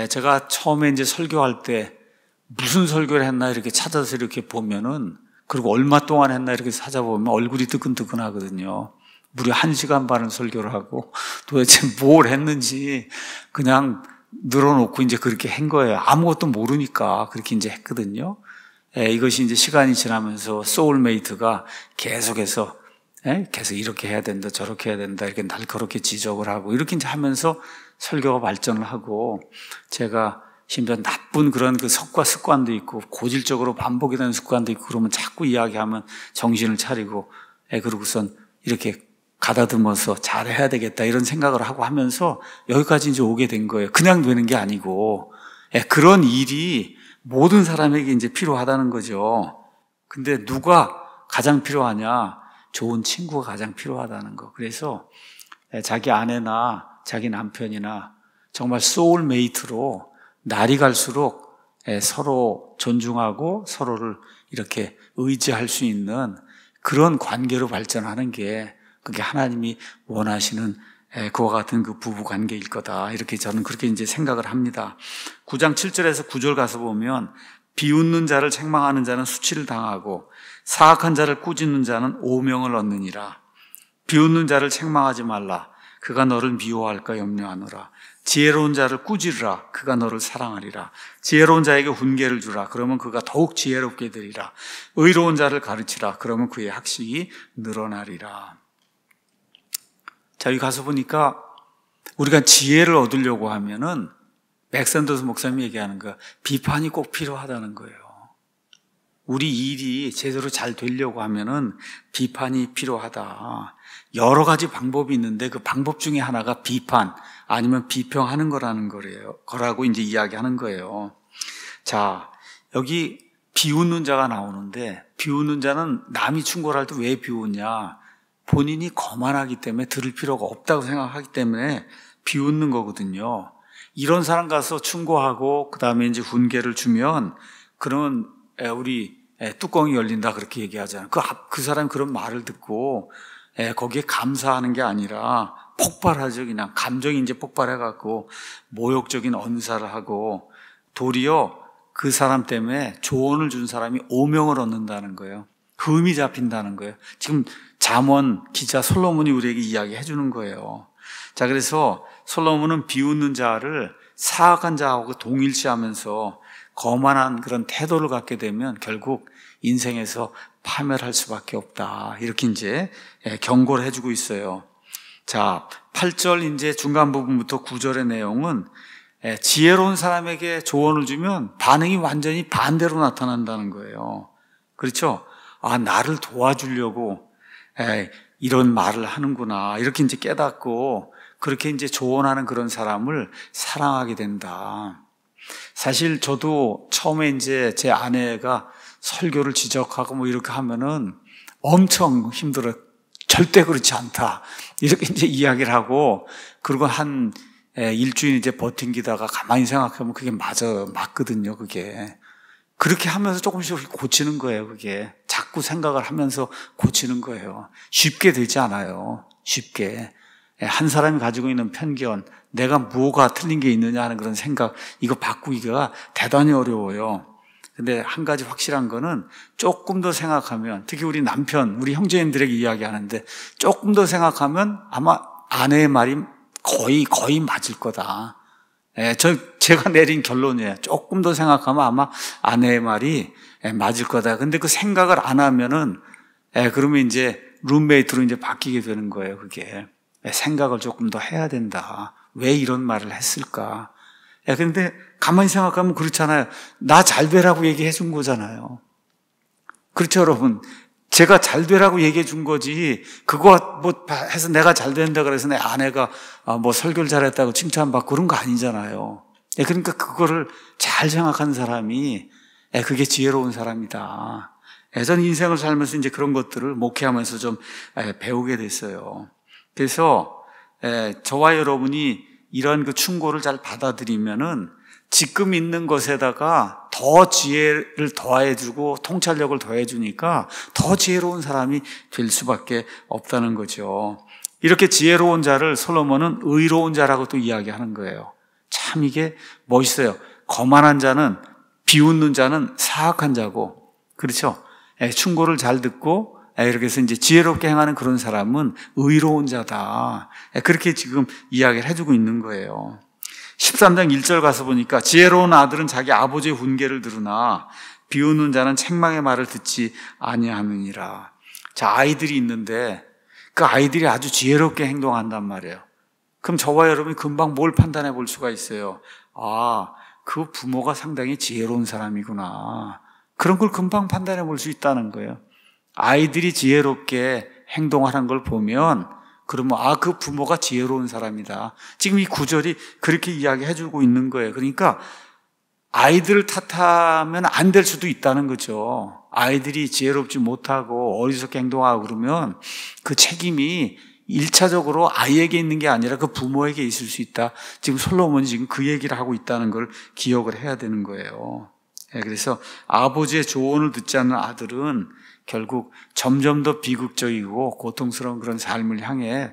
제가 처음에 이제 설교할 때 무슨 설교를 했나 이렇게 찾아서 이렇게 보면은, 그리고 얼마 동안 했나 이렇게 찾아보면 얼굴이 뜨끈뜨끈하거든요. 무려 1시간 반을 설교를 하고 도대체 뭘 했는지 그냥 늘어놓고 이제 그렇게 한 거예요. 아무것도 모르니까 그렇게 이제 했거든요. 이것이 이제 시간이 지나면서 소울메이트가 계속해서 계속 이렇게 해야 된다, 저렇게 해야 된다, 이렇게 날카롭게 지적을 하고 이렇게 이제 하면서 설교가 발전을 하고, 제가 심지어 나쁜 그런 그 습관도 있고 고질적으로 반복이 되는 습관도 있고, 그러면 자꾸 이야기하면 정신을 차리고 그러고선 이렇게 가다듬어서 잘해야 되겠다 이런 생각을 하고 하면서 여기까지 이제 오게 된 거예요. 그냥 되는 게 아니고 그런 일이 모든 사람에게 이제 필요하다는 거죠. 근데 누가 가장 필요하냐? 좋은 친구가 가장 필요하다는 거. 그래서 자기 아내나 자기 남편이나 정말 소울메이트로 날이 갈수록 서로 존중하고 서로를 이렇게 의지할 수 있는 그런 관계로 발전하는 게 그게 하나님이 원하시는 그와 같은 그 부부 관계일 거다. 이렇게 저는 그렇게 이제 생각을 합니다. 9장 7절에서 9절 가서 보면 비웃는 자를 책망하는 자는 수치를 당하고 사악한 자를 꾸짖는 자는 오명을 얻느니라. 비웃는 자를 책망하지 말라. 그가 너를 미워할까 염려하노라. 지혜로운 자를 꾸짖으라. 그가 너를 사랑하리라. 지혜로운 자에게 훈계를 주라. 그러면 그가 더욱 지혜롭게 되리라. 의로운 자를 가르치라. 그러면 그의 학식이 늘어나리라. 자, 여기 가서 보니까 우리가 지혜를 얻으려고 하면은 맥센더스 목사님이 얘기하는 거 비판이 꼭 필요하다는 거예요. 우리 일이 제대로 잘 되려고 하면은 비판이 필요하다. 여러 가지 방법이 있는데 그 방법 중에 하나가 비판 아니면 비평하는 거라고 이제 이야기하는 거예요. 자, 여기 비웃는 자가 나오는데 비웃는 자는 남이 충고를 할 때 왜 비웃냐? 본인이 거만하기 때문에 들을 필요가 없다고 생각하기 때문에 비웃는 거거든요. 이런 사람 가서 충고하고 그 다음에 이제 훈계를 주면 그러면 우리 뚜껑이 열린다 그렇게 얘기하잖아요. 그 사람이 그런 말을 듣고 거기에 감사하는 게 아니라 폭발하죠. 그냥 감정이 이제 폭발해갖고 모욕적인 언사를 하고 도리어 그 사람 때문에 조언을 준 사람이 오명을 얻는다는 거예요. 흠이 잡힌다는 거예요. 지금 잠언 기자 솔로몬이 우리에게 이야기해 주는 거예요. 자, 그래서 솔로몬은 비웃는 자를 사악한 자하고 동일시하면서 거만한 그런 태도를 갖게 되면 결국 인생에서 파멸할 수밖에 없다. 이렇게 이제 경고를 해주고 있어요. 자, 8절 이제 중간 부분부터 9절의 내용은 지혜로운 사람에게 조언을 주면 반응이 완전히 반대로 나타난다는 거예요. 그렇죠? 아, 나를 도와주려고 이런 말을 하는구나. 이렇게 이제 깨닫고 그렇게 이제 조언하는 그런 사람을 사랑하게 된다. 사실 저도 처음에 이제 제 아내가 설교를 지적하고 뭐 이렇게 하면은 엄청 힘들어요. 절대 그렇지 않다. 이렇게 이제 이야기를 하고 그리고 한 일주일 이제 버팅기다가 가만히 생각하면 그게 맞거든요, 그게. 그렇게 하면서 조금씩 고치는 거예요, 그게. 자꾸 생각을 하면서 고치는 거예요. 쉽게 되지 않아요. 쉽게. 한 사람이 가지고 있는 편견, 내가 뭐가 틀린 게 있느냐 하는 그런 생각, 이거 바꾸기가 대단히 어려워요. 근데 한 가지 확실한 거는 조금 더 생각하면, 특히 우리 남편, 우리 형제님들에게 이야기하는데 조금 더 생각하면 아마 아내의 말이 거의 맞을 거다. 제가 내린 결론이에요. 조금 더 생각하면 아마 아내의 말이 맞을 거다. 근데 그 생각을 안 하면은, 그러면 이제 룸메이트로 이제 바뀌게 되는 거예요, 그게. 생각을 조금 더 해야 된다. 왜 이런 말을 했을까? 근데 가만히 생각하면 그렇잖아요. 나 잘 되라고 얘기해 준 거잖아요. 그렇죠, 여러분? 제가 잘 되라고 얘기해 준 거지, 그거 뭐 해서 내가 잘 된다 그래서 내 아내가 뭐 설교를 잘했다고 칭찬받고 그런 거 아니잖아요. 그러니까 그거를 잘 생각하는 사람이 그게 지혜로운 사람이다. 저는 인생을 살면서 이제 그런 것들을 목회하면서 좀 배우게 됐어요. 그래서 저와 여러분이 이런 그 충고를 잘 받아들이면은 지금 있는 것에다가 더 지혜를 더해주고 통찰력을 더해주니까 더 지혜로운 사람이 될 수밖에 없다는 거죠. 이렇게 지혜로운 자를 솔로몬은 의로운 자라고 또 이야기하는 거예요. 참 이게 멋있어요. 거만한 자는, 비웃는 자는 사악한 자고, 그렇죠? 충고를 잘 듣고 이렇게 해서 이제 지혜롭게 행하는 그런 사람은 의로운 자다. 그렇게 지금 이야기를 해주고 있는 거예요. 13장 1절 가서 보니까 지혜로운 아들은 자기 아버지의 훈계를 들으나 비웃는 자는 책망의 말을 듣지 아니하느니라. 자, 아이들이 있는데 그 아이들이 아주 지혜롭게 행동한단 말이에요. 그럼 저와 여러분이 금방 뭘 판단해 볼 수가 있어요. 아, 그 부모가 상당히 지혜로운 사람이구나. 그런 걸 금방 판단해 볼 수 있다는 거예요. 아이들이 지혜롭게 행동하는 걸 보면 그러면 그 부모가 지혜로운 사람이다. 지금 이 구절이 그렇게 이야기해 주고 있는 거예요. 그러니까 아이들을 탓하면 안 될 수도 있다는 거죠. 아이들이 지혜롭지 못하고 어리석게 행동하고 그러면 그 책임이 일차적으로 아이에게 있는 게 아니라 그 부모에게 있을 수 있다. 지금 솔로몬이 지금 그 얘기를 하고 있다는 걸 기억을 해야 되는 거예요. 그래서 아버지의 조언을 듣지 않는 아들은 결국 점점 더 비극적이고 고통스러운 그런 삶을 향해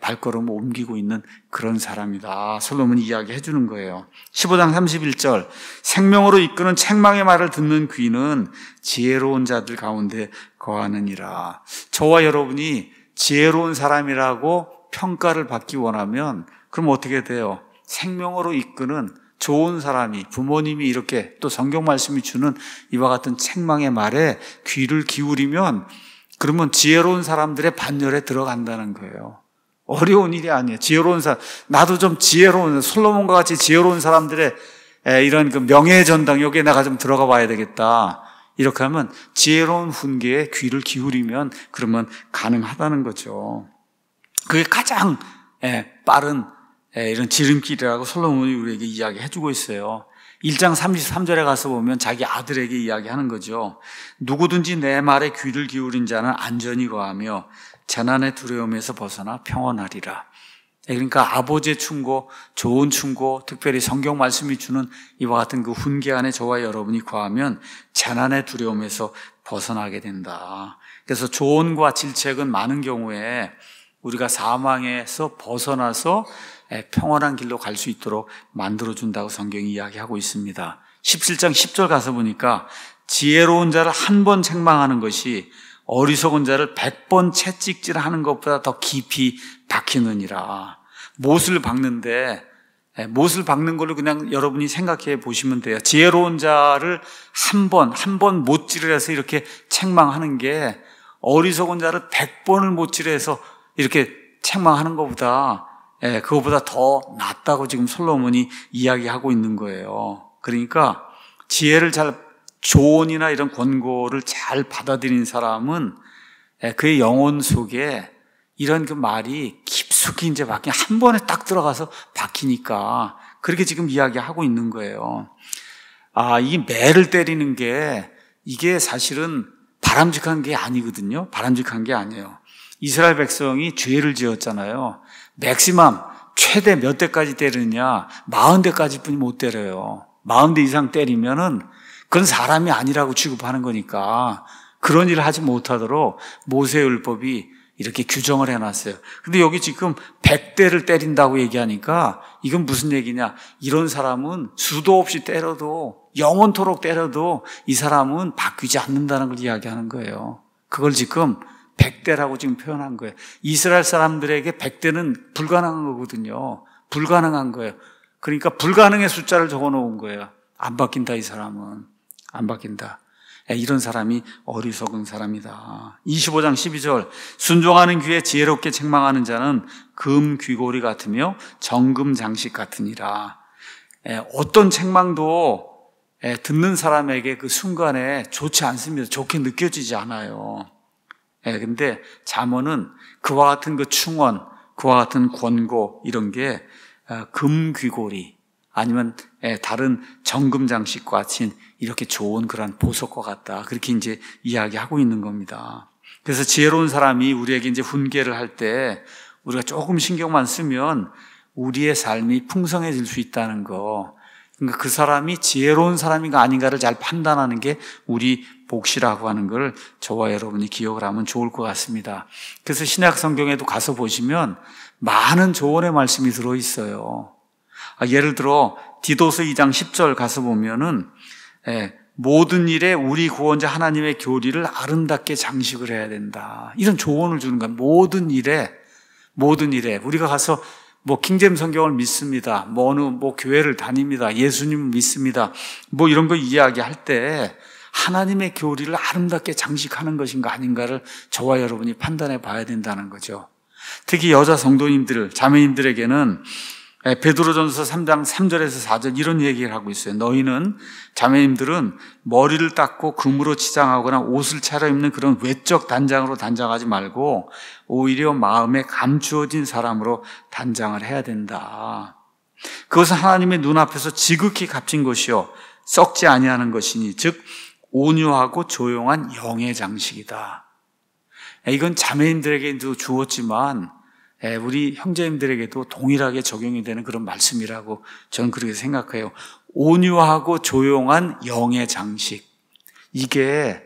발걸음을 옮기고 있는 그런 사람이다. 솔로몬이 이야기해 주는 거예요. 15장 31절, 생명으로 이끄는 책망의 말을 듣는 귀는 지혜로운 자들 가운데 거하느니라. 저와 여러분이 지혜로운 사람이라고 평가를 받기 원하면 그럼 어떻게 돼요? 생명으로 이끄는 좋은 사람이, 부모님이 이렇게 또 성경 말씀이 주는 이와 같은 책망의 말에 귀를 기울이면 그러면 지혜로운 사람들의 반열에 들어간다는 거예요. 어려운 일이 아니에요. 지혜로운 사람, 나도 좀 지혜로운, 솔로몬과 같이 지혜로운 사람들의 이런 그 명예의 전당, 여기에 내가 좀 들어가 봐야 되겠다. 이렇게 하면 지혜로운 훈계에 귀를 기울이면 그러면 가능하다는 거죠. 그게 가장 빠른 이런 지름길이라고 솔로몬이 우리에게 이야기해 주고 있어요. 1장 33절에 가서 보면 자기 아들에게 이야기하는 거죠. 누구든지 내 말에 귀를 기울인 자는 안전히 거하며 재난의 두려움에서 벗어나 평안하리라. 그러니까 아버지의 충고, 좋은 충고, 특별히 성경 말씀이 주는 이와 같은 그 훈계 안에 저와 여러분이 거하면 재난의 두려움에서 벗어나게 된다. 그래서 조언과 질책은 많은 경우에 우리가 사망에서 벗어나서 평안한 길로 갈 수 있도록 만들어준다고 성경이 이야기하고 있습니다. 17장 10절 가서 보니까 지혜로운 자를 한 번 책망하는 것이 어리석은 자를 100번 채찍질하는 것보다 더 깊이 박히느니라. 못을 박는데 못을 박는 걸로 그냥 여러분이 생각해 보시면 돼요. 지혜로운 자를 한 번 못질을 해서 이렇게 책망하는 게 어리석은 자를 100번을 못질해서 이렇게 책망하는 것보다 그거보다 더 낫다고 지금 솔로몬이 이야기하고 있는 거예요. 그러니까 지혜를 조언이나 이런 권고를 잘 받아들인 사람은 그의 영혼 속에 이런 그 말이 깊숙이 이제 한 번에 딱 들어가서 박히니까 그렇게 지금 이야기하고 있는 거예요. 이 매를 때리는 게 이게 사실은 바람직한 게 아니거든요. 바람직한 게 아니에요. 이스라엘 백성이 죄를 지었잖아요. 맥시멈 최대 몇 대까지 때리느냐? 40대까지 뿐이 못 때려요. 40대 이상 때리면은 그건 사람이 아니라고 취급하는 거니까 그런 일을 하지 못하도록 모세율법이 이렇게 규정을 해놨어요. 근데 여기 지금 100대를 때린다고 얘기하니까 이건 무슨 얘기냐? 이런 사람은 수도 없이 때려도 영원토록 때려도 이 사람은 바뀌지 않는다는 걸 이야기하는 거예요. 그걸 지금 100대라고 지금 표현한 거예요. 이스라엘 사람들에게 100대는 불가능한 거거든요. 불가능한 거예요. 그러니까 불가능의 숫자를 적어놓은 거예요. 안 바뀐다, 이 사람은. 안 바뀐다. 이런 사람이 어리석은 사람이다. 25장 12절, 순종하는 귀에 지혜롭게 책망하는 자는 금 귀고리 같으며 정금 장식 같으니라. 어떤 책망도 듣는 사람에게 그 순간에 좋지 않습니다. 좋게 느껴지지 않아요. 근데 잠언은 그와 같은 그 충언, 그와 같은 권고 이런 게 금귀고리 아니면 다른 정금 장식과 같이 이렇게 좋은 그런 보석과 같다. 그렇게 이제 이야기하고 있는 겁니다. 그래서 지혜로운 사람이 우리에게 이제 훈계를 할 때 우리가 조금 신경만 쓰면 우리의 삶이 풍성해질 수 있다는 거. 그러니까 그 사람이 지혜로운 사람인가 아닌가를 잘 판단하는 게 우리 몫이라고 하는 걸 저와 여러분이 기억을 하면 좋을 것 같습니다. 그래서 신약 성경에도 가서 보시면 많은 조언의 말씀이 들어있어요. 예를 들어 디도서 2장 10절 가서 보면은 모든 일에 우리 구원자 하나님의 교리를 아름답게 장식을 해야 된다. 이런 조언을 주는 거야. 모든 일에 우리가 가서 킹제임 성경을 믿습니다. 어느 교회를 다닙니다. 예수님 믿습니다. 이런 거 이야기할 때 하나님의 교리를 아름답게 장식하는 것인가 아닌가를 저와 여러분이 판단해 봐야 된다는 거죠. 특히 여자 성도님들, 자매님들에게는 베드로전서 3장 3절에서 4절 이런 얘기를 하고 있어요. 너희는 자매님들은 머리를 닦고 금으로 치장하거나 옷을 차려입는 그런 외적 단장으로 단장하지 말고 오히려 마음에 감추어진 사람으로 단장을 해야 된다. 그것은 하나님의 눈앞에서 지극히 값진 것이요 썩지 아니하는 것이니 즉 온유하고 조용한 영의 장식이다. 이건 자매인들에게도 주었지만 우리 형제님들에게도 동일하게 적용이 되는 그런 말씀이라고 저는 그렇게 생각해요. 온유하고 조용한 영의 장식. 이게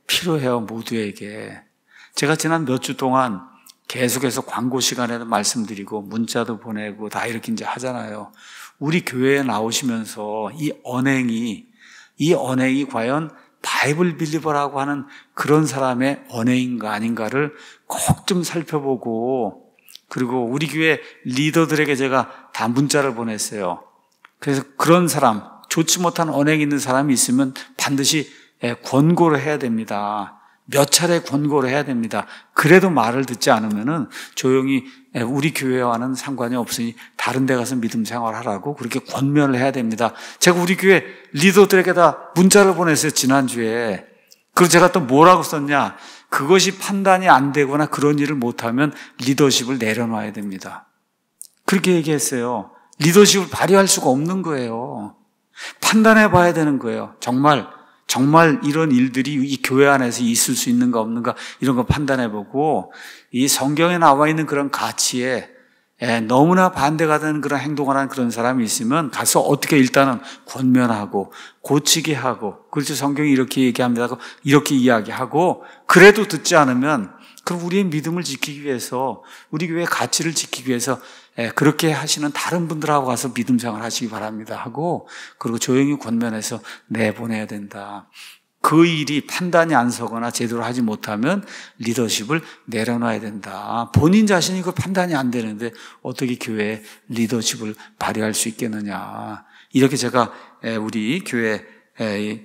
필요해요, 모두에게. 제가 지난 몇 주 동안 계속해서 광고 시간에도 말씀드리고 문자도 보내고 다 이렇게 이제 하잖아요. 우리 교회에 나오시면서 이 언행이 과연 바이블 빌리버라고 하는 그런 사람의 언행인가 아닌가를 꼭 좀 살펴보고, 그리고 우리 교회 리더들에게 제가 다 문자를 보냈어요. 그래서 그런 사람, 좋지 못한 언행이 있는 사람이 있으면 반드시 권고를 해야 됩니다. 몇 차례 권고를 해야 됩니다. 그래도 말을 듣지 않으면은 조용히 우리 교회와는 상관이 없으니 다른 데 가서 믿음 생활하라고 그렇게 권면을 해야 됩니다. 제가 우리 교회 리더들에게 다 문자를 보냈어요, 지난주에. 그리고 제가 또 뭐라고 썼냐? 그것이 판단이 안 되거나 그런 일을 못하면 리더십을 내려놔야 됩니다. 그렇게 얘기했어요. 리더십을 발휘할 수가 없는 거예요. 판단해 봐야 되는 거예요. 정말 이런 일들이 이 교회 안에서 있을 수 있는가 없는가 이런 거 판단해보고, 이 성경에 나와 있는 그런 가치에 너무나 반대가 되는 그런 행동을 하는 그런 사람이 있으면 가서 어떻게 일단은 권면하고 고치게 하고, 그렇죠, 성경이 이렇게 얘기합니다 하고 이렇게 이야기하고, 그래도 듣지 않으면 그럼 우리의 믿음을 지키기 위해서, 우리 교회의 가치를 지키기 위해서 그렇게 하시는 다른 분들하고 가서 믿음 생활 하시기 바랍니다 하고, 그리고 조용히 권면해서 내보내야 된다. 그 일이 판단이 안 서거나 제대로 하지 못하면 리더십을 내려놔야 된다. 본인 자신이 그 판단이 안 되는데 어떻게 교회에 리더십을 발휘할 수 있겠느냐. 이렇게 제가 우리 교회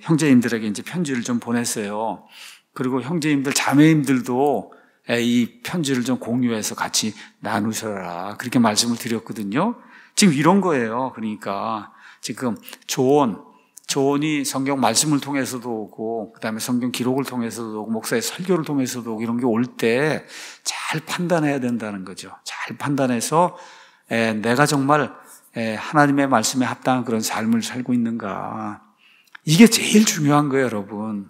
형제님들에게 이제 편지를 좀 보냈어요. 그리고 형제님들, 자매님들도 이 편지를 좀 공유해서 같이 나누셔라, 그렇게 말씀을 드렸거든요. 지금 이런 거예요. 그러니까 지금 조언이 성경 말씀을 통해서도 오고, 그 다음에 성경 기록을 통해서도 오고, 목사의 설교를 통해서도 오고, 이런 게 올 때 잘 판단해야 된다는 거죠. 잘 판단해서 내가 정말 하나님의 말씀에 합당한 그런 삶을 살고 있는가. 이게 제일 중요한 거예요, 여러분.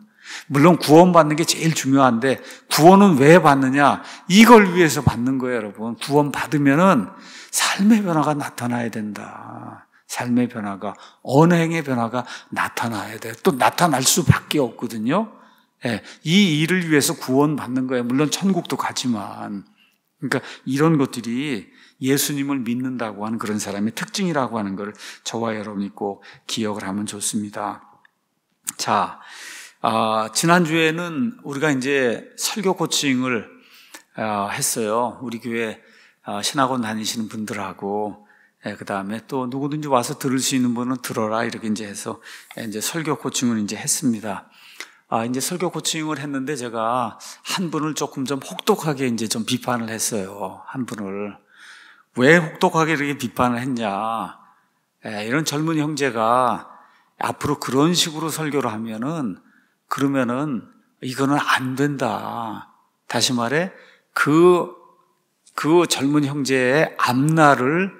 물론 구원받는 게 제일 중요한데, 구원은 왜 받느냐? 이걸 위해서 받는 거예요, 여러분. 구원 받으면은 삶의 변화가 나타나야 된다. 삶의 변화가, 언행의 변화가 나타나야 돼. 또 나타날 수밖에 없거든요. 이 일을 위해서 구원받는 거예요. 물론 천국도 가지만. 그러니까 이런 것들이 예수님을 믿는다고 하는 그런 사람의 특징이라고 하는 걸 저와 여러분이 꼭 기억을 하면 좋습니다. 자, 지난주에는 우리가 이제 설교 코칭을 했어요. 우리 교회 신학원 다니시는 분들하고, 그 다음에 또 누구든지 와서 들을 수 있는 분은 들어라, 이렇게 이제 해서 이제 설교 코칭을 이제 했습니다. 이제 설교 코칭을 했는데 제가 한 분을 조금 좀 혹독하게 이제 좀 비판을 했어요. 한 분을. 왜 혹독하게 이렇게 비판을 했냐. 이런 젊은 형제가 앞으로 그런 식으로 설교를 하면은, 그러면은 이거는 안 된다. 다시 말해, 그 젊은 형제의 앞날을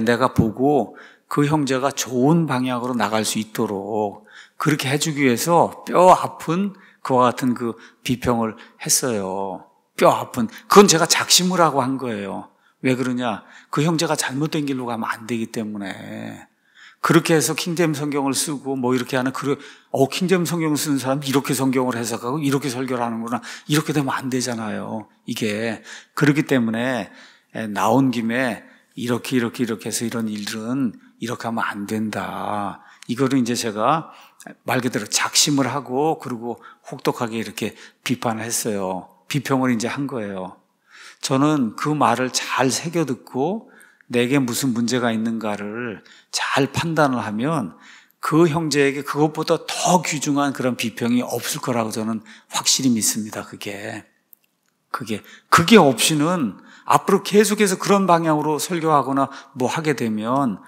내가 보고 그 형제가 좋은 방향으로 나갈 수 있도록 그렇게 해주기 위해서 뼈 아픈 그와 같은 그 비평을 했어요. 뼈 아픈. 그건 제가 작심을 하고 한 거예요. 왜 그러냐? 그 형제가 잘못된 길로 가면 안 되기 때문에. 그렇게 해서 킹제임 성경을 쓰고 뭐 이렇게 하는, 킹제임 성경 쓰는 사람이 이렇게 성경을 해석하고 이렇게 설교를 하는구나, 이렇게 되면 안 되잖아요. 이게. 그렇기 때문에 나온 김에 이렇게 해서 이런 일은 이렇게 하면 안 된다. 이거를 이제 제가 말 그대로 작심을 하고, 그리고 혹독하게 이렇게 비판을 했어요. 비평을 이제 한 거예요. 저는 그 말을 잘 새겨 듣고 내게 무슨 문제가 있는가를 잘 판단을 하면 그 형제에게 그것보다 더 귀중한 그런 비평이 없을 거라고 저는 확실히 믿습니다. 그게 없이는 앞으로 계속해서 그런 방향으로 설교하거나 뭐 하게 되면,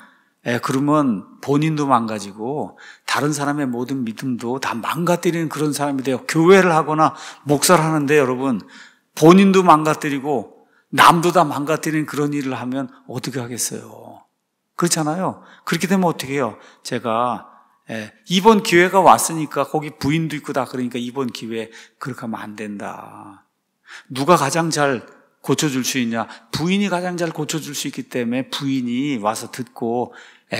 그러면 본인도 망가지고 다른 사람의 모든 믿음도 다 망가뜨리는 그런 사람이 돼요. 교회를 하거나 목사를 하는데 여러분, 본인도 망가뜨리고 남도 다 망가뜨리는 그런 일을 하면 어떻게 하겠어요? 그렇잖아요. 그렇게 되면 어떻게 해요? 제가 이번 기회가 왔으니까, 거기 부인도 있고 다 그러니까 이번 기회에 그렇게 하면 안 된다. 누가 가장 잘 고쳐줄 수 있냐? 부인이 가장 잘 고쳐줄 수 있기 때문에 부인이 와서 듣고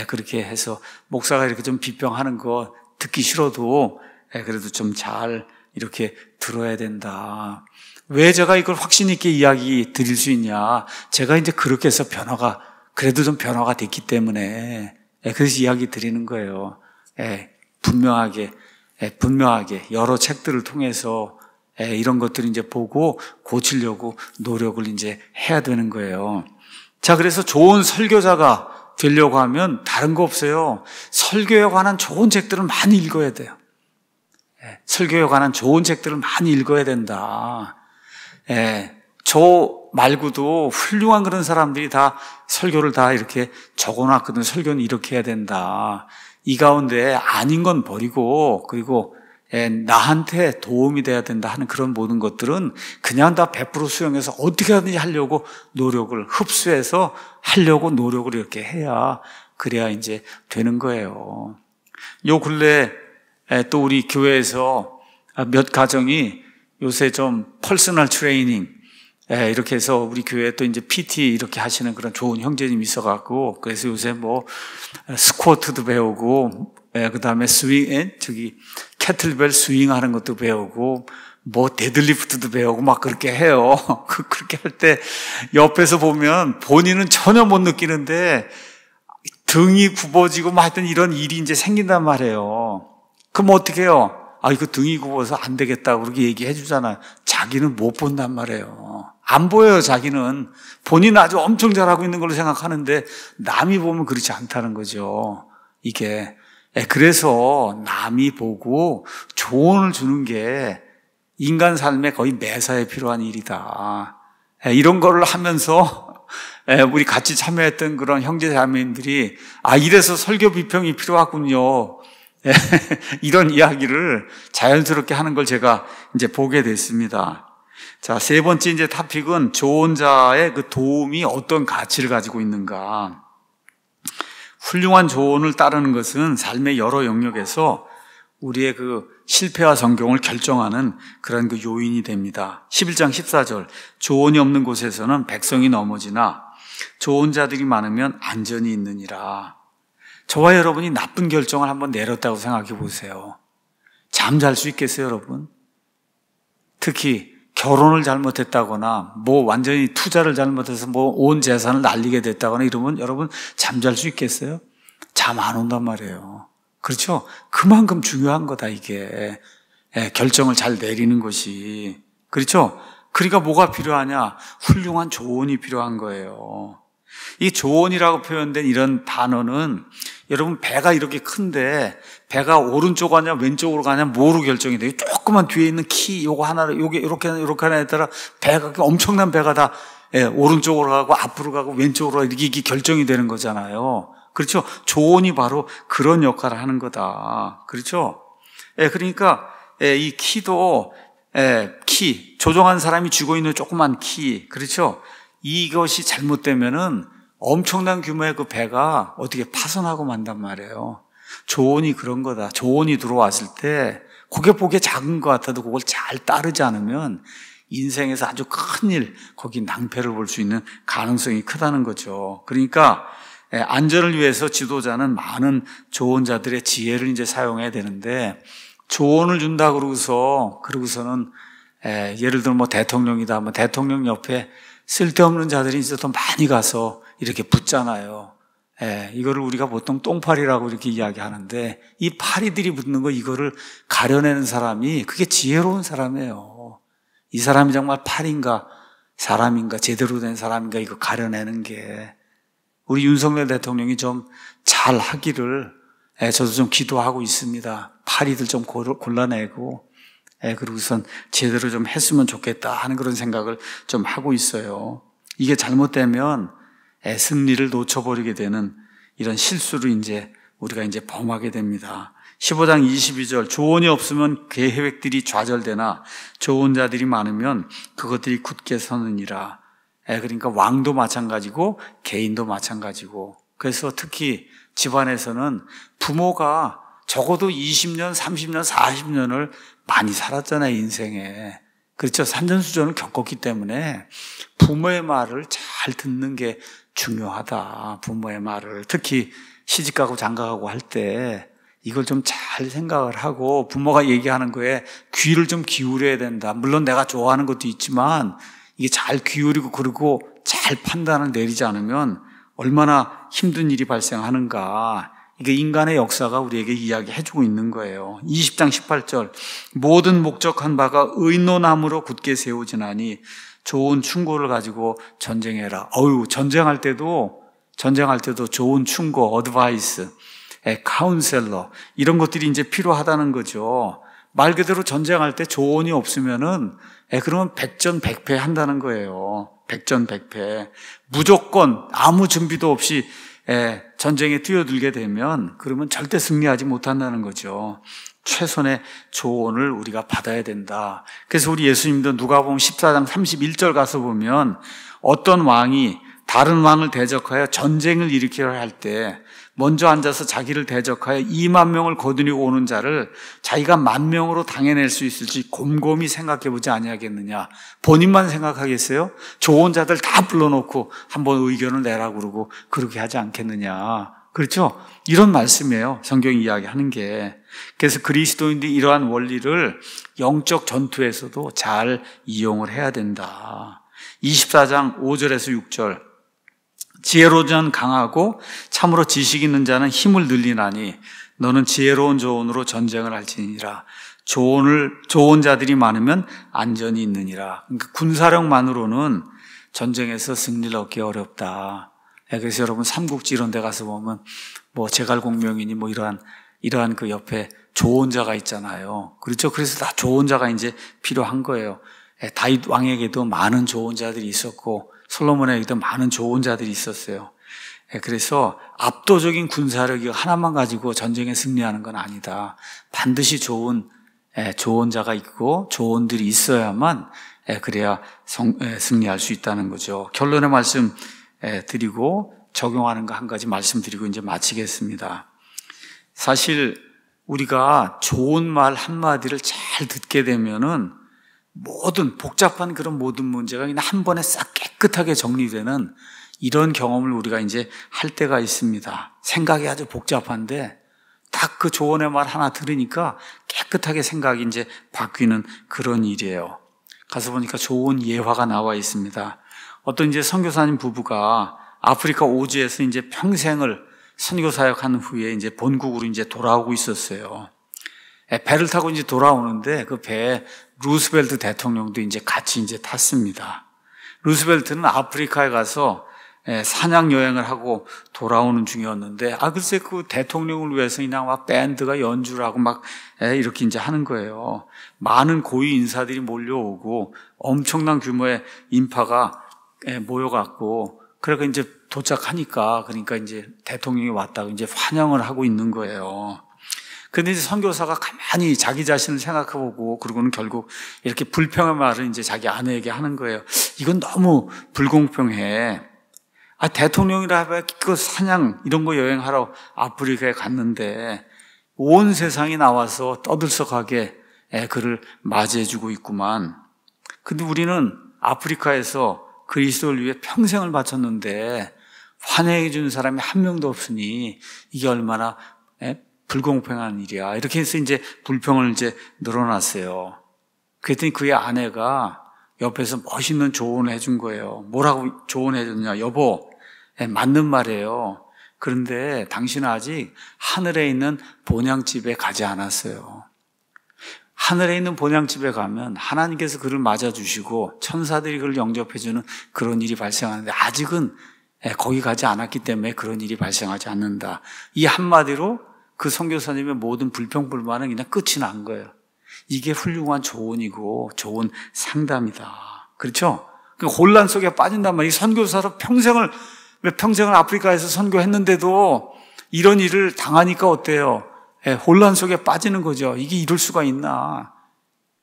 그렇게 해서 목사가 이렇게 좀 비평하는 거 듣기 싫어도 그래도 좀 잘 이렇게 들어야 된다. 왜 제가 이걸 확신 있게 이야기 드릴 수 있냐? 제가 이제 그렇게 해서 그래도 좀 변화가 됐기 때문에 그래서 이야기 드리는 거예요. 분명하게 여러 책들을 통해서 이런 것들을 이제 보고 고치려고 노력을 이제 해야 되는 거예요. 자, 그래서 좋은 설교자가 되려고 하면 다른 거 없어요. 설교에 관한 좋은 책들을 많이 읽어야 돼요. 설교에 관한 좋은 책들을 많이 읽어야 된다. 저 말고도 훌륭한 그런 사람들이 다 설교를 다 이렇게 적어놨거든. 설교는 이렇게 해야 된다. 이 가운데 아닌 건 버리고, 그리고 나한테 도움이 돼야 된다 하는 그런 모든 것들은 그냥 다 100% 수용해서 어떻게 하든지 하려고 노력을 흡수해서 하려고 노력을 이렇게 해야 그래야 이제 되는 거예요. 요 근래 또 우리 교회에서 몇 가정이 요새 좀 퍼스널 트레이닝 이렇게 해서 우리 교회에 또 이제 PT 이렇게 하시는 그런 좋은 형제님이 있어갖고 그래서 요새 뭐 스쿼트도 배우고 그 다음에 캐틀벨 스윙 하는 것도 배우고 뭐 데드리프트도 배우고 막 그렇게 해요. 그렇게 할 때 옆에서 보면 본인은 전혀 못 느끼는데 등이 굽어지고 막 하여튼 이런 일이 이제 생긴단 말이에요. 그럼 어떻게 해요? 이거 등이 굽어서 안 되겠다고 그렇게 얘기해 주잖아요. 자기는 못 본단 말이에요. 안 보여요, 자기는. 본인은 아주 엄청 잘하고 있는 걸로 생각하는데 남이 보면 그렇지 않다는 거죠. 이게. 그래서 남이 보고 조언을 주는 게 인간 삶에 거의 매사에 필요한 일이다. 이런 거를 하면서 우리 같이 참여했던 그런 형제 자매님들이 이래서 설교 비평이 필요하군요. 이런 이야기를 자연스럽게 하는 걸 제가 이제 보게 됐습니다. 자, 세 번째 이제 토픽은 조언자의 그 도움이 어떤 가치를 가지고 있는가. 훌륭한 조언을 따르는 것은 삶의 여러 영역에서 우리의 그 실패와 성공을 결정하는 그런 그 요인이 됩니다. 11장 14절 조언이 없는 곳에서는 백성이 넘어지나 좋은 자들이 많으면 안전이 있느니라. 저와 여러분이 나쁜 결정을 한번 내렸다고 생각해 보세요. 잠 잘 수 있겠어요, 여러분? 특히 결혼을 잘못했다거나 뭐 완전히 투자를 잘못해서 뭐 온 재산을 날리게 됐다거나 이러면 여러분 잠잘 수 있겠어요? 잠 안 온단 말이에요. 그렇죠? 그만큼 중요한 거다 이게. 결정을 잘 내리는 것이. 그렇죠? 그러니까 뭐가 필요하냐? 훌륭한 조언이 필요한 거예요. 이 조언이라고 표현된 이런 단어는 여러분 배가 이렇게 큰데 배가 오른쪽 가냐 왼쪽으로 가냐 뭐로 결정이 돼요? 조그만 뒤에 있는 키 요거 하나로 요게 이렇게 하나에 따라 배가 엄청난 배가 다 오른쪽으로 가고 앞으로 가고 왼쪽으로 가고 이게 결정이 되는 거잖아요. 그렇죠? 조언이 바로 그런 역할을 하는 거다. 그렇죠? 그러니까 이 키도 조종한 사람이 쥐고 있는 조그만 키, 그렇죠? 이것이 잘못되면은 엄청난 규모의 그 배가 어떻게 파손하고 만단 말이에요. 조언이 그런 거다. 조언이 들어왔을 때 그게 보기에 작은 것 같아도 그걸 잘 따르지 않으면 인생에서 아주 큰일, 거기 낭패를 볼 수 있는 가능성이 크다는 거죠. 그러니까 안전을 위해서 지도자는 많은 조언자들의 지혜를 이제 사용해야 되는데 조언을 준다 그러고서는 예를 들어 뭐 대통령이다. 뭐 대통령 옆에 쓸데없는 자들이 이제 더 많이 가서 이렇게 붙잖아요. 이거를 우리가 보통 똥파리라고 이렇게 이야기하는데 이 파리들이 붙는 거 이거를 가려내는 사람이 그게 지혜로운 사람이에요. 이 사람이 정말 파리인가 사람인가 제대로 된 사람인가 이거 가려내는 게 우리 윤석열 대통령이 좀 잘 하기를 저도 좀 기도하고 있습니다. 파리들 좀 골라내고 그리고선 제대로 좀 했으면 좋겠다 하는 그런 생각을 좀 하고 있어요. 이게 잘못되면 승리를 놓쳐버리게 되는 이런 실수를 우리가 범하게 됩니다. 15장 22절 조언이 없으면 계획들이 좌절되나 좋은 자들이 많으면 그것들이 굳게 서느니라. 그러니까 왕도 마찬가지고 개인도 마찬가지고 그래서 특히 집안에서는 부모가 적어도 20년, 30년, 40년을 많이 살았잖아요, 인생에. 그렇죠. 산전수전을 겪었기 때문에 부모의 말을 잘 듣는 게 중요하다. 부모의 말을. 특히 시집가고 장가가고 할 때 이걸 좀 잘 생각을 하고 부모가 얘기하는 거에 귀를 좀 기울여야 된다. 물론 내가 좋아하는 것도 있지만 이게 잘 기울이고 그리고 잘 판단을 내리지 않으면 얼마나 힘든 일이 발생하는가. 이게 인간의 역사가 우리에게 이야기해주고 있는 거예요. 20장 18절 모든 목적한 바가 의논함으로 굳게 세워지나니 좋은 충고를 가지고 전쟁해라. 전쟁할 때도 좋은 충고, 어드바이스, 카운셀러 이런 것들이 이제 필요하다는 거죠. 말 그대로 전쟁할 때 조언이 없으면은 그러면 백전백패 한다는 거예요. 백전백패. 무조건 아무 준비도 없이 전쟁에 뛰어들게 되면 그러면 절대 승리하지 못한다는 거죠. 최선의 조언을 우리가 받아야 된다. 그래서 우리 예수님도 누가복음 14장 31절 가서 보면 어떤 왕이 다른 왕을 대적하여 전쟁을 일으키려 할 때 먼저 앉아서 자기를 대적하여 2만 명을 거느리고 오는 자를 자기가 10,000명으로 당해낼 수 있을지 곰곰이 생각해보지 아니하겠느냐. 본인만 생각하겠어요? 좋은 자들 다 불러놓고 한번 의견을 내라고 그러고 그렇게 하지 않겠느냐. 그렇죠? 이런 말씀이에요. 성경이 이야기하는 게. 그래서 그리스도인들이 이러한 원리를 영적 전투에서도 잘 이용을 해야 된다. 24장 5절에서 6절 지혜로운 자는 강하고 참으로 지식 있는 자는 힘을 늘리나니 너는 지혜로운 조언으로 전쟁을 할지니라. 좋은 자들이 많으면 안전이 있느니라. 그러니까 군사력만으로는 전쟁에서 승리를 얻기 어렵다. 그래서 여러분 삼국지 이런 데 가서 보면 뭐 제갈공명이니 뭐 이러한 그 옆에 좋은 자가 있잖아요. 그렇죠. 그래서 다 좋은 자가 이제 필요한 거예요. 다윗 왕에게도 많은 좋은 자들이 있었고 솔로몬에게도 많은 좋은 자들이 있었어요. 그래서 압도적인 군사력이 하나만 가지고 전쟁에 승리하는 건 아니다. 반드시 좋은 자가 있고 조언들이 있어야만 그래야 승리할 수 있다는 거죠. 결론의 말씀 드리고 적용하는 거 한 가지 말씀드리고 이제 마치겠습니다. 사실 우리가 좋은 말 한마디를 잘 듣게 되면은 모든 복잡한 그런 모든 문제가 그냥 한 번에 싹 깨끗하게 정리되는 이런 경험을 우리가 이제 할 때가 있습니다. 생각이 아주 복잡한데 딱 그 조언의 말 하나 들으니까 깨끗하게 생각이 이제 바뀌는 그런 일이에요. 가서 보니까 좋은 예화가 나와 있습니다. 어떤 이제 선교사님 부부가 아프리카 오지에서 이제 평생을 선교 사역한 후에 이제 본국으로 이제 돌아오고 있었어요. 배를 타고 이제 돌아오는데 그 배에 루스벨트 대통령도 이제 같이 이제 탔습니다. 루스벨트는 아프리카에 가서 사냥 여행을 하고 돌아오는 중이었는데, 글쎄 그 대통령을 위해서 그냥 막 밴드가 연주를 하고 막 이렇게 이제 하는 거예요. 많은 고위 인사들이 몰려오고 엄청난 규모의 인파가 모여갖고, 그러니까 이제 도착하니까, 그러니까 이제 대통령이 왔다고 이제 환영을 하고 있는 거예요. 근데 이제 선교사가 가만히 자기 자신을 생각해보고, 그러고는 결국 이렇게 불평의 말을 이제 자기 아내에게 하는 거예요. 이건 너무 불공평해. 대통령이라 해봐야 그 사냥 이런 거 여행하러 아프리카에 갔는데 온 세상이 나와서 떠들썩하게 그를 맞이해주고 있구만. 근데 우리는 아프리카에서 그리스도를 위해 평생을 바쳤는데 환영해 준 사람이 한 명도 없으니 이게 얼마나 불공평한 일이야. 이렇게 해서 이제 불평을 이제 늘어났어요. 그랬더니 그의 아내가 옆에서 멋있는 조언을 해준 거예요. 뭐라고 조언해 줬냐? 여보, 맞는 말이에요. 그런데 당신은 아직 하늘에 있는 본향집에 가지 않았어요. 하늘에 있는 본향집에 가면 하나님께서 그를 맞아주시고 천사들이 그를 영접해주는 그런 일이 발생하는데 아직은 거기 가지 않았기 때문에 그런 일이 발생하지 않는다. 이 한마디로 그 선교사님의 모든 불평불만은 그냥 끝이 난 거예요. 이게 훌륭한 조언이고 좋은 상담이다. 그렇죠? 혼란 속에 빠진단 말이에요. 선교사로 평생을 아프리카에서 선교했는데도 이런 일을 당하니까 어때요? 혼란 속에 빠지는 거죠. 이게 이럴 수가 있나?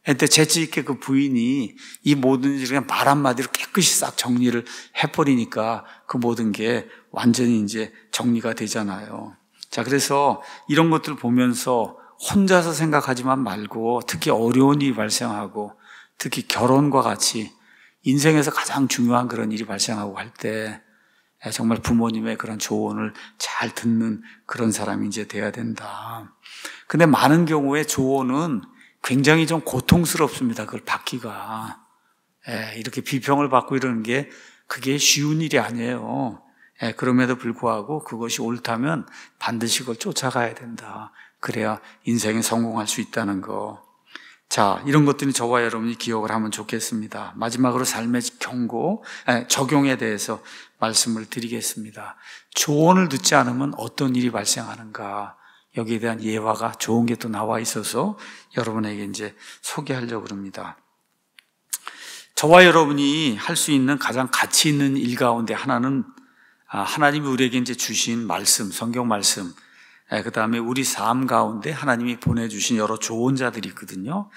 근데 재치 있게 그 부인이 이 모든 일을 그냥 말 한마디로 깨끗이 싹 정리를 해버리니까 그 모든 게 완전히 이제 정리가 되잖아요. 자, 그래서 이런 것들을 보면서 혼자서 생각하지만 말고 특히 어려운 일이 발생하고 특히 결혼과 같이 인생에서 가장 중요한 그런 일이 발생하고 할 때 정말 부모님의 그런 조언을 잘 듣는 그런 사람이 이제 돼야 된다. 근데 많은 경우에 조언은 굉장히 좀 고통스럽습니다. 그걸 받기가. 이렇게 비평을 받고 이러는 게 그게 쉬운 일이 아니에요. 그럼에도 불구하고 그것이 옳다면 반드시 그걸 쫓아가야 된다. 그래야 인생에 성공할 수 있다는 거. 자, 이런 것들이 저와 여러분이 기억을 하면 좋겠습니다. 마지막으로 삶의 적용에 대해서 말씀을 드리겠습니다. 조언을 듣지 않으면 어떤 일이 발생하는가. 여기에 대한 예화가 좋은 게 또 나와 있어서 여러분에게 이제 소개하려고 합니다. 저와 여러분이 할 수 있는 가장 가치 있는 일 가운데 하나는 하나님이 우리에게 이제 주신 말씀, 성경 말씀, 그 다음에 우리 삶 가운데 하나님이 보내주신 여러 조언자들이 있거든요.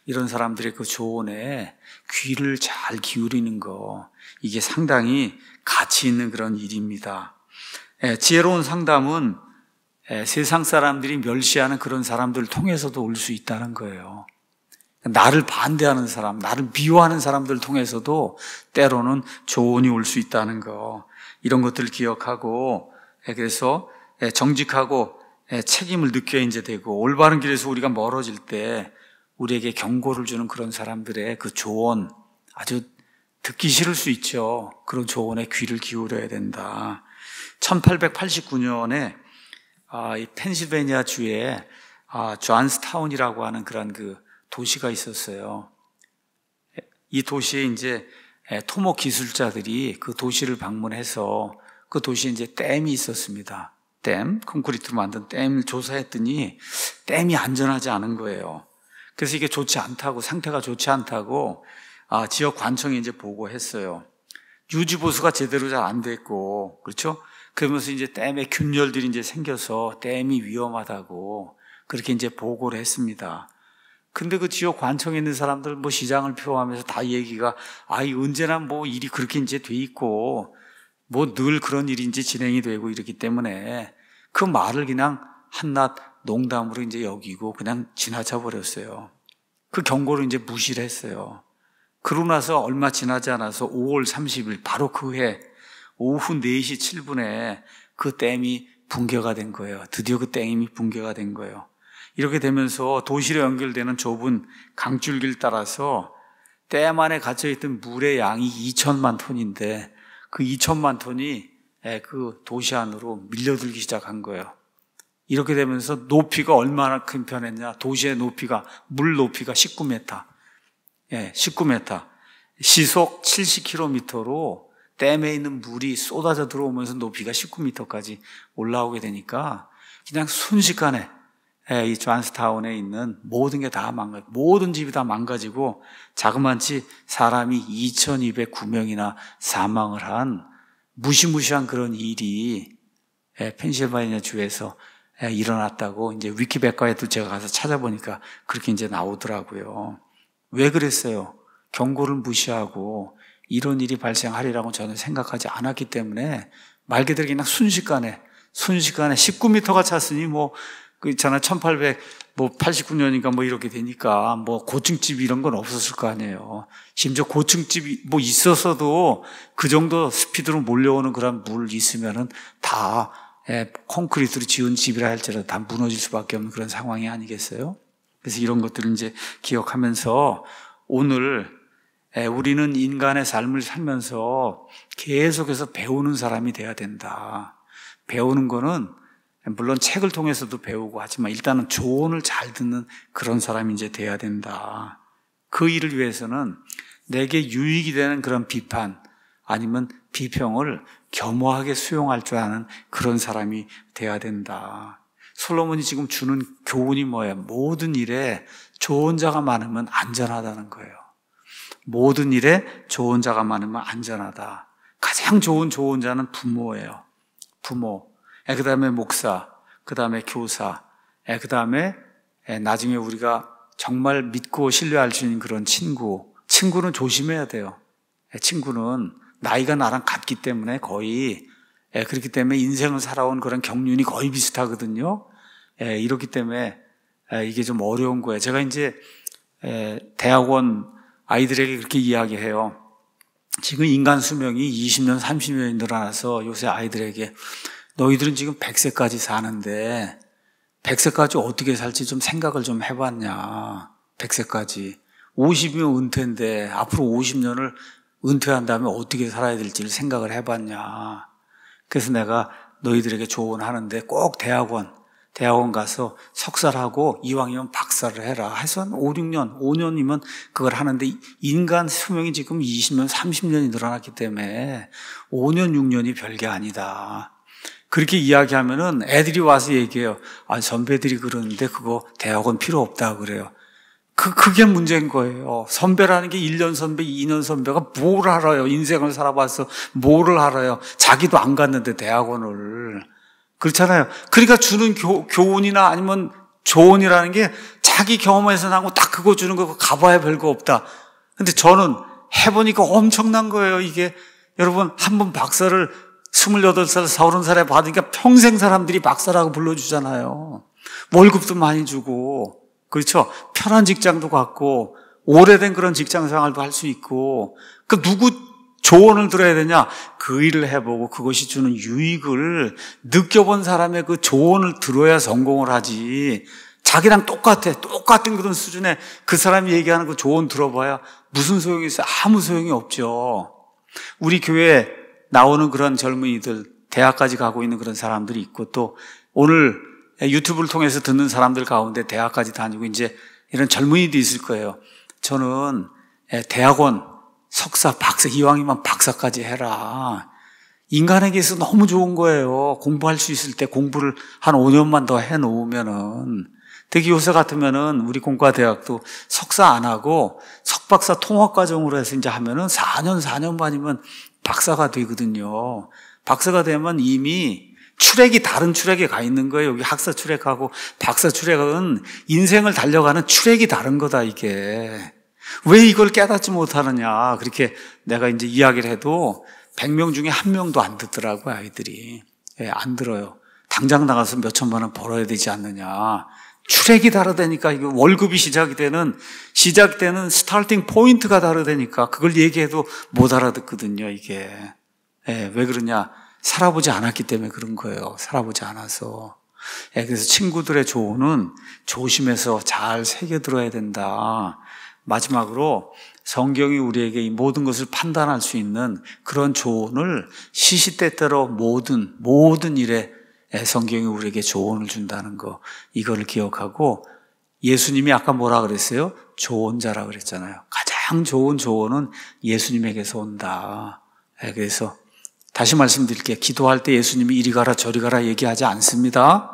이런 사람들의 그 조언에 귀를 잘 기울이는 거, 이게 상당히 가치 있는 그런 일입니다. 지혜로운 상담은 세상 사람들이 멸시하는 그런 사람들을 통해서도 올 수 있다는 거예요. 나를 반대하는 사람, 나를 미워하는 사람들을 통해서도 때로는 조언이 올 수 있다는 거, 이런 것들을 기억하고, 그래서 정직하고 책임을 느껴야 이제 되고, 올바른 길에서 우리가 멀어질 때 우리에게 경고를 주는 그런 사람들의 그 조언, 아주 듣기 싫을 수 있죠. 그런 조언에 귀를 기울여야 된다. 1889년에 이 펜실베니아 주에 존스타운이라고 하는 그런 그 도시가 있었어요. 이 도시에 이제 토목 기술자들이 그 도시를 방문해서 그 도시에 이제 댐이 있었습니다. 댐, 콘크리트로 만든 댐을 조사했더니 댐이 안전하지 않은 거예요. 그래서 이게 좋지 않다고, 상태가 좋지 않다고 지역 관청에 이제 보고했어요. 유지 보수가 제대로 잘 안 됐고, 그렇죠? 그러면서 이제 댐에 균열들이 이제 생겨서 댐이 위험하다고 그렇게 이제 보고를 했습니다. 근데 그 지역 관청에 있는 사람들 뭐 시장을 표하면서 다 얘기가 언제나 뭐 일이 그렇게 이제 돼 있고 뭐 늘 그런 일이 이제 진행이 되고 이렇기 때문에 그 말을 그냥 한낱 농담으로 이제 여기고 그냥 지나쳐 버렸어요. 그 경고를 이제 무시를 했어요. 그러고 나서 얼마 지나지 않아서 5월 30일 바로 그 해 오후 4시 7분에 그 댐이 붕괴가 된 거예요. 드디어 그 댐이 붕괴가 된 거예요. 이렇게 되면서 도시로 연결되는 좁은 강줄기를 따라서 댐 안에 갇혀있던 물의 양이 2천만 톤인데 그 2천만 톤이 그 도시 안으로 밀려들기 시작한 거예요. 이렇게 되면서 높이가 얼마나 큰 편했냐. 도시의 높이가, 물 높이가 19m. 19m. 시속 70km로 댐에 있는 물이 쏟아져 들어오면서 높이가 19m까지 올라오게 되니까 그냥 순식간에 이 존스타운에 있는 모든 게 다 모든 집이 다 망가지고 자그마치 사람이 2,209명이나 사망을 한 무시무시한 그런 일이 펜실베니아 주에서 일어났다고 이제 위키백과에도 제가 가서 찾아보니까 그렇게 이제 나오더라고요. 왜 그랬어요? 경고를 무시하고 이런 일이 발생하리라고 저는 생각하지 않았기 때문에 말 그대로 그냥 순식간에 19m가 찼으니 그 있잖아 1889년인가 이렇게 되니까 고층집 이런 건 없었을 거 아니에요. 심지어 고층집이 있었어도 그 정도 스피드로 몰려오는 그런 물 있으면은 다 콘크리트로 지은 집이라 할지라도 다 무너질 수밖에 없는 그런 상황이 아니겠어요? 그래서 이런 것들을 이제 기억하면서 오늘 우리는 인간의 삶을 살면서 계속해서 배우는 사람이 돼야 된다. 배우는 거는 물론 책을 통해서도 배우고 하지만 일단은 조언을 잘 듣는 그런 사람이 이제 돼야 된다. 그 일을 위해서는 내게 유익이 되는 그런 비판 아니면 비평을 겸허하게 수용할 줄 아는 그런 사람이 돼야 된다. 솔로몬이 지금 주는 교훈이 뭐예요? 모든 일에 조언자가 많으면 안전하다는 거예요. 모든 일에 조언자가 많으면 안전하다. 가장 좋은 조언자는 부모예요. 부모. 그 다음에 목사. 그 다음에 교사. 그 다음에 나중에 우리가 정말 믿고 신뢰할 수 있는 그런 친구. 친구는 조심해야 돼요. 친구는 나이가 나랑 같기 때문에 거의 그렇기 때문에 인생을 살아온 그런 경륜이 거의 비슷하거든요. 이렇기 때문에 이게 좀 어려운 거예요. 제가 이제 대학원 아이들에게 그렇게 이야기해요. 지금 인간 수명이 20년, 30년이 늘어나서 요새 아이들에게 너희들은 지금 100세까지 사는데 100세까지 어떻게 살지 좀 생각을 좀 해봤냐. 100세까지. 50이면 은퇴인데 앞으로 50년을 은퇴한 다음에 어떻게 살아야 될지를 생각을 해봤냐. 그래서 내가 너희들에게 조언하는데 꼭 대학원 가서 석사를 하고 이왕이면 박사를 해라. 해서 한 5, 6년, 5년이면 그걸 하는데 인간 수명이 지금 20년, 30년이 늘어났기 때문에 5년, 6년이 별게 아니다. 그렇게 이야기하면은 애들이 와서 얘기해요. 아, 선배들이 그러는데 그거 대학원 필요 없다 그래요. 그게 문제인 거예요. 선배라는 게 1년 선배, 2년 선배가 뭘 알아요? 인생을 살아봐서 뭐를 알아요? 자기도 안 갔는데 대학원을. 그렇잖아요. 그러니까 주는 교훈이나 아니면 조언이라는 게 자기 경험에서 나고 딱 그거 주는 거 가봐야 별거 없다. 근데 저는 해보니까 엄청난 거예요. 이게 여러분 한 번 박사를 28살, 30살에 받으니까 평생 사람들이 박사라고 불러주잖아요. 월급도 많이 주고 그렇죠. 편한 직장도 갖고 오래된 그런 직장 생활도 할 수 있고 그 누구 조언을 들어야 되냐? 그 일을 해보고 그것이 주는 유익을 느껴본 사람의 그 조언을 들어야 성공을 하지. 자기랑 똑같은 그런 수준의 그 사람이 얘기하는 그 조언 들어봐야 무슨 소용이 있어요? 아무 소용이 없죠. 우리 교회에 나오는 그런 젊은이들, 대학까지 가고 있는 그런 사람들이 있고 또 오늘 유튜브를 통해서 듣는 사람들 가운데 대학까지 다니고 이제 이런 젊은이도 있을 거예요. 저는 대학원 석사, 박사, 이왕이면 박사까지 해라. 인간에게 있어서 너무 좋은 거예요. 공부할 수 있을 때 공부를 한 5년만 더 해놓으면은. 특히 요새 같으면은 우리 공과대학도 석사 안 하고 석박사 통합과정으로 해서 이제 하면은 4년 반이면 박사가 되거든요. 박사가 되면 이미 출액이 다른 출액에 가 있는 거예요. 여기 학사 출액하고 박사 출액은 인생을 달려가는 출액이 다른 거다, 이게. 왜 이걸 깨닫지 못하느냐. 그렇게 내가 이제 이야기를 해도 100명 중에 1명도 안 듣더라고요, 아이들이. 안 들어요. 당장 나가서 몇 천만 원 벌어야 되지 않느냐. 출액이 다르다니까. 이거 월급이 시작되는 스타팅 포인트가 다르다니까. 그걸 얘기해도 못 알아듣거든요, 이게. 왜 그러냐. 살아보지 않았기 때문에 그런 거예요. 살아보지 않아서. 그래서 친구들의 조언은 조심해서 잘 새겨들어야 된다. 마지막으로 성경이 우리에게 이 모든 것을 판단할 수 있는 그런 조언을 시시때때로 모든 일에 성경이 우리에게 조언을 준다는 거, 이거를 기억하고 예수님이 아까 뭐라 그랬어요? 조언자라 그랬잖아요. 가장 좋은 조언은 예수님에게서 온다. 그래서 다시 말씀드릴게요. 기도할 때 예수님이 이리 가라 저리 가라 얘기하지 않습니다.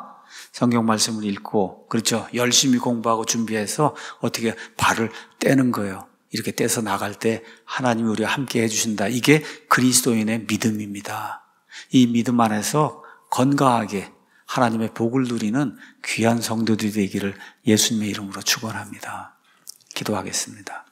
성경 말씀을 읽고 그렇죠. 열심히 공부하고 준비해서 어떻게 발을 떼는 거예요. 이렇게 떼서 나갈 때 하나님이 우리와 함께 해주신다. 이게 그리스도인의 믿음입니다. 이 믿음 안에서 건강하게 하나님의 복을 누리는 귀한 성도들이 되기를 예수님의 이름으로 축원합니다. 기도하겠습니다.